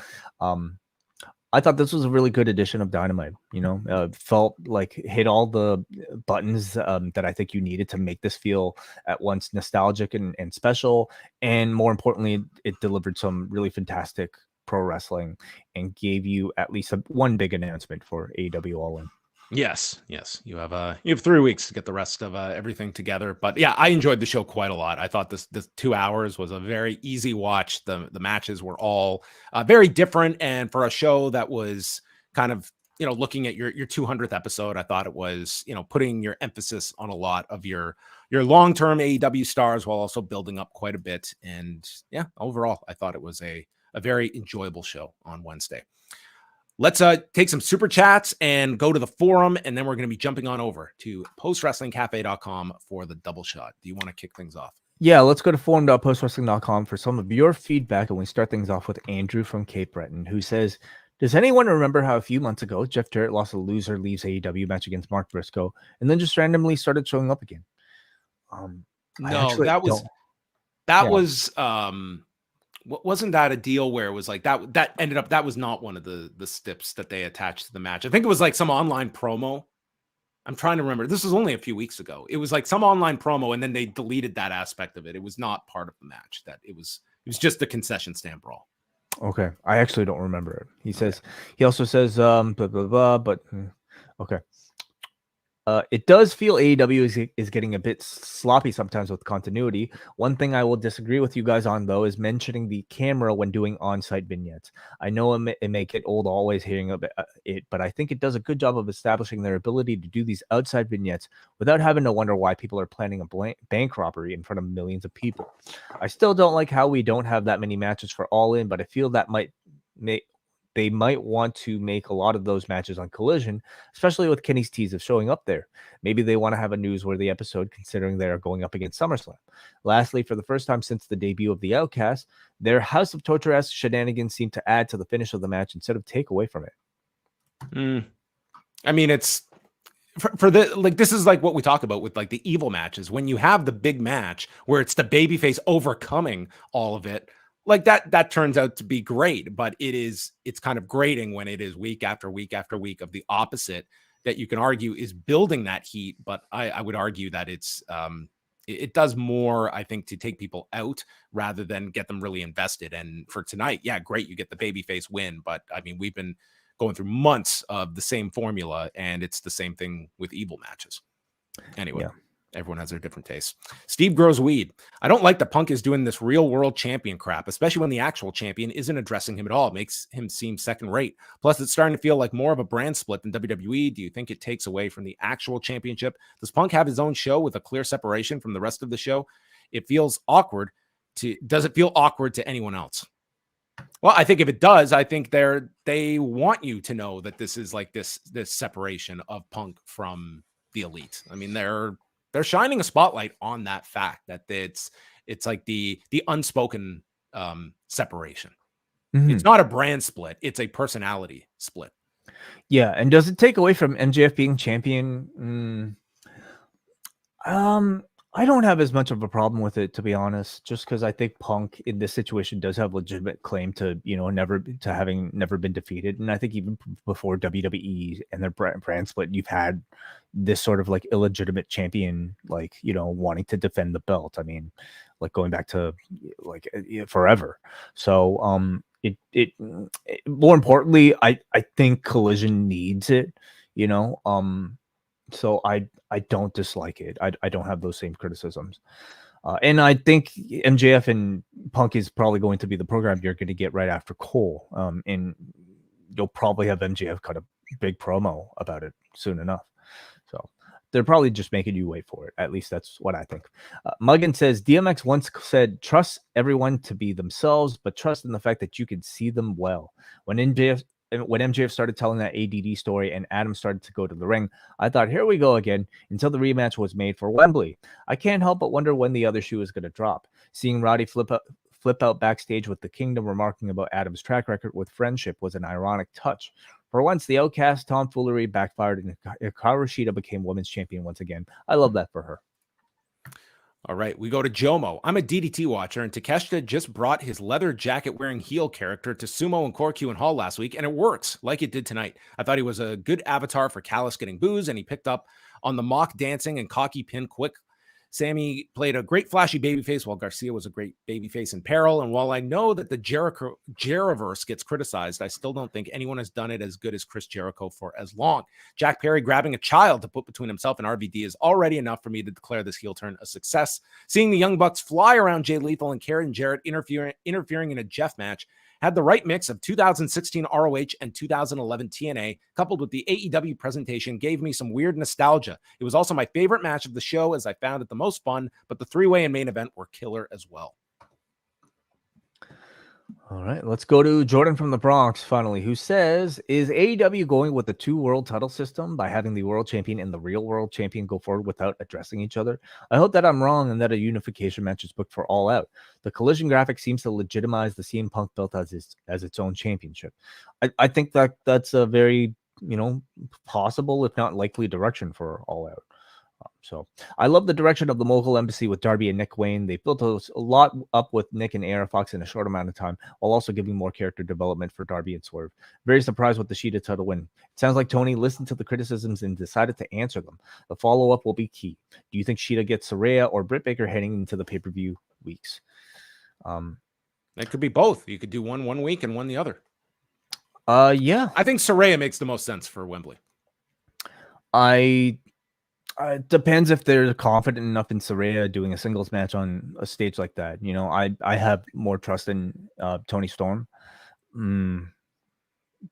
I thought this was a really good edition of Dynamite. You know, felt like hit all the buttons that I think you needed to make this feel at once nostalgic and special. And more importantly, it delivered some really fantastic pro wrestling and gave you at least one big announcement for AEW All In. Yes. You have 3 weeks to get the rest of everything together. But yeah, I enjoyed the show quite a lot. I thought this 2 hours was a very easy watch. The matches were all very different, and for a show that was kind of, you know, looking at your 200th episode, I thought it was, you know, putting your emphasis on a lot of your long-term AEW stars while also building up quite a bit. And yeah, overall, I thought it was a very enjoyable show on Wednesday. Let's take some super chats and go to the forum, and then we're going to be jumping on over to postwrestlingcafe.com for the double shot. Do you want to kick things off? Yeah, let's go to forum.postwrestling.com for some of your feedback, and we start things off with Andrew from Cape Breton, who says, does anyone remember how a few months ago, Jeff Jarrett lost a loser leaves AEW match against Mark Briscoe, and then just randomly started showing up again? No, wasn't that a deal where it was like that ended up, that was not one of the stips that they attached to the match. I think it was like some online promo. I'm trying to remember. This was only a few weeks ago. It was like some online promo, and then they deleted that aspect of it. It was not part of the match. That it was just the concession stand brawl. Okay. I actually don't remember it. He also says, blah, blah, blah, but okay. It does feel AEW is getting a bit sloppy sometimes with continuity. One thing I will disagree with you guys on, though, is mentioning the camera when doing on-site vignettes. I know it may get old always hearing about it, but I think it does a good job of establishing their ability to do these outside vignettes without having to wonder why people are planning a bank robbery in front of millions of people. I still don't like how we don't have that many matches for All In, but I feel that they might want to make a lot of those matches on Collision, especially with Kenny's tease of showing up there. Maybe they want to have a newsworthy episode considering they are going up against SummerSlam. Lastly, for the first time since the debut of the Outcast, their House of Torture-esque shenanigans seem to add to the finish of the match instead of take away from it. I mean, it's for the, like, this is like what we talk about with like the evil matches. When you have the big match where it's the babyface overcoming all of it, like that turns out to be great, but it's kind of grating when it is week after week after week of the opposite that you can argue is building that heat. But I would argue that it does more, I think, to take people out rather than get them really invested. And for tonight, yeah, great, you get the babyface win, but I mean, we've been going through months of the same formula, and it's the same thing with Evil matches. Anyway. Yeah. Everyone has their different tastes. Steve grows weed. I don't like that Punk is doing this real world champion crap, especially when the actual champion isn't addressing him at all. It makes him seem second rate. Plus, it's starting to feel like more of a brand split than WWE. Do you think it takes away from the actual championship? Does Punk have his own show with a clear separation from the rest of the show? It feels awkward. Does it feel awkward to anyone else? Well, I think if it does, I think they want you to know that this is like this separation of Punk from the elite. I mean, they're shining a spotlight on that fact that it's like the unspoken separation. Mm-hmm. It's not a brand split. It's a personality split. Yeah. And does it take away from MJF being champion? I don't have as much of a problem with it, to be honest, just because I think Punk in this situation does have legitimate claim to, having never been defeated. And I think even before WWE and their brand split, you've had this sort of like illegitimate champion, like, wanting to defend the belt. I mean, like going back to like forever. So, it more importantly, I think Collision needs it, so I don't dislike it. I don't have those same criticisms. And I think MJF and Punk is probably going to be the program you're going to get right after Cole. And you'll probably have MJF cut a big promo about it soon enough. So they're probably just making you wait for it. At least that's what I think. Muggin says, DMX once said, trust everyone to be themselves, but trust in the fact that you can see them well. When MJF started telling that ADD story and Adam started to go to the ring, I thought, here we go again, until the rematch was made for Wembley. I can't help but wonder when the other shoe is going to drop. Seeing Roddy flip out backstage with the Kingdom remarking about Adam's track record with friendship was an ironic touch. For once, the outcast tomfoolery backfired and Hikaru Shida became women's champion once again. I love that for her. All right, we go to Jomo. I'm a DDT watcher, and Takeshita just brought his leather jacket-wearing heel character to Sumo and Corku and Hall last week, and it works like it did tonight. I thought he was a good avatar for Callis getting booze, and he picked up on the mock dancing and cocky pin quick. Sammy played a great flashy babyface, while Garcia was a great babyface in peril. And while I know that the Jeriverse gets criticized, I still don't think anyone has done it as good as Chris Jericho for as long. Jack Perry grabbing a child to put between himself and RVD is already enough for me to declare this heel turn a success. Seeing the Young Bucks fly around Jay Lethal and Karen Jarrett interfering in a Jeff match had the right mix of 2016 ROH and 2011 TNA, coupled with the AEW presentation, gave me some weird nostalgia. It was also my favorite match of the show, as I found it the most fun, but the three-way and main event were killer as well. All right, let's go to Jordan from the Bronx, finally, who says, is AEW going with the 2 world title system by having the world champion and the real world champion go forward without addressing each other? I hope that I'm wrong and that a unification match is booked for All Out. The Collision graphic seems to legitimize the CM Punk belt as its own championship. I think that's a very, possible, if not likely, direction for All Out. So I love the direction of the Mogul Embassy with Darby and Nick Wayne. They built a lot up with Nick and AR Fox in a short amount of time, while also giving more character development for Darby and Swerve. Very surprised with the Shida title win. It sounds like Tony listened to the criticisms and decided to answer them. The follow-up will be key. Do you think Shida gets Saraya or Britt Baker heading into the pay-per-view weeks? It could be both. You could do one week and one the other. Yeah. I think Saraya makes the most sense for Wembley. It depends if they're confident enough in Saraya doing a singles match on a stage like that. I have more trust in Toni Storm.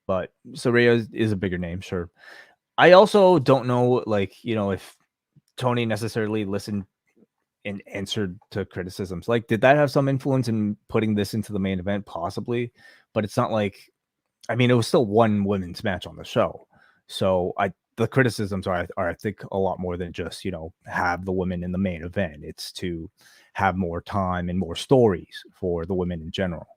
But Saraya is a bigger name, sure. I also don't know, if Tony necessarily listened and answered to criticisms. Like, did that have some influence in putting this into the main event? Possibly. But it's not like, it was still one women's match on the show. So the criticisms are, I think, a lot more than just, have the women in the main event. It's to have more time and more stories for the women in general.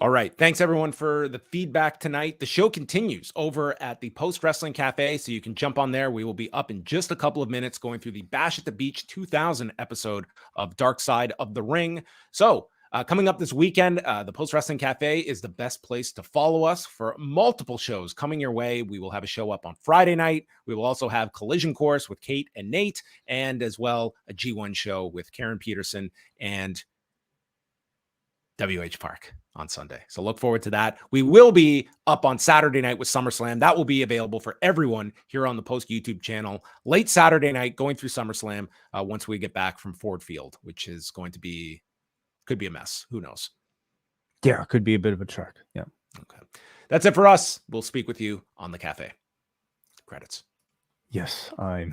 All right. Thanks, everyone, for the feedback tonight. The show continues over at the Post Wrestling Cafe, so you can jump on there. We will be up in just a couple of minutes going through the Bash at the Beach 2000 episode of Dark Side of the Ring. So, coming up this weekend, the Post Wrestling Cafe is the best place to follow us for multiple shows coming your way. We will have a show up on Friday night. We will also have Collision Course with Kate and Nate, and as well a G1 show with Karen Peterson and WH Park on Sunday. So look forward to that. We will be up on Saturday night with SummerSlam. That will be available for everyone here on the Post YouTube channel. Late Saturday night, going through SummerSlam once we get back from Ford Field, which is going to be, could be a mess. Who knows? Yeah, could be a bit of a trek. Yeah. Okay. That's it for us. We'll speak with you on the cafe. Credits. Yes, I'm...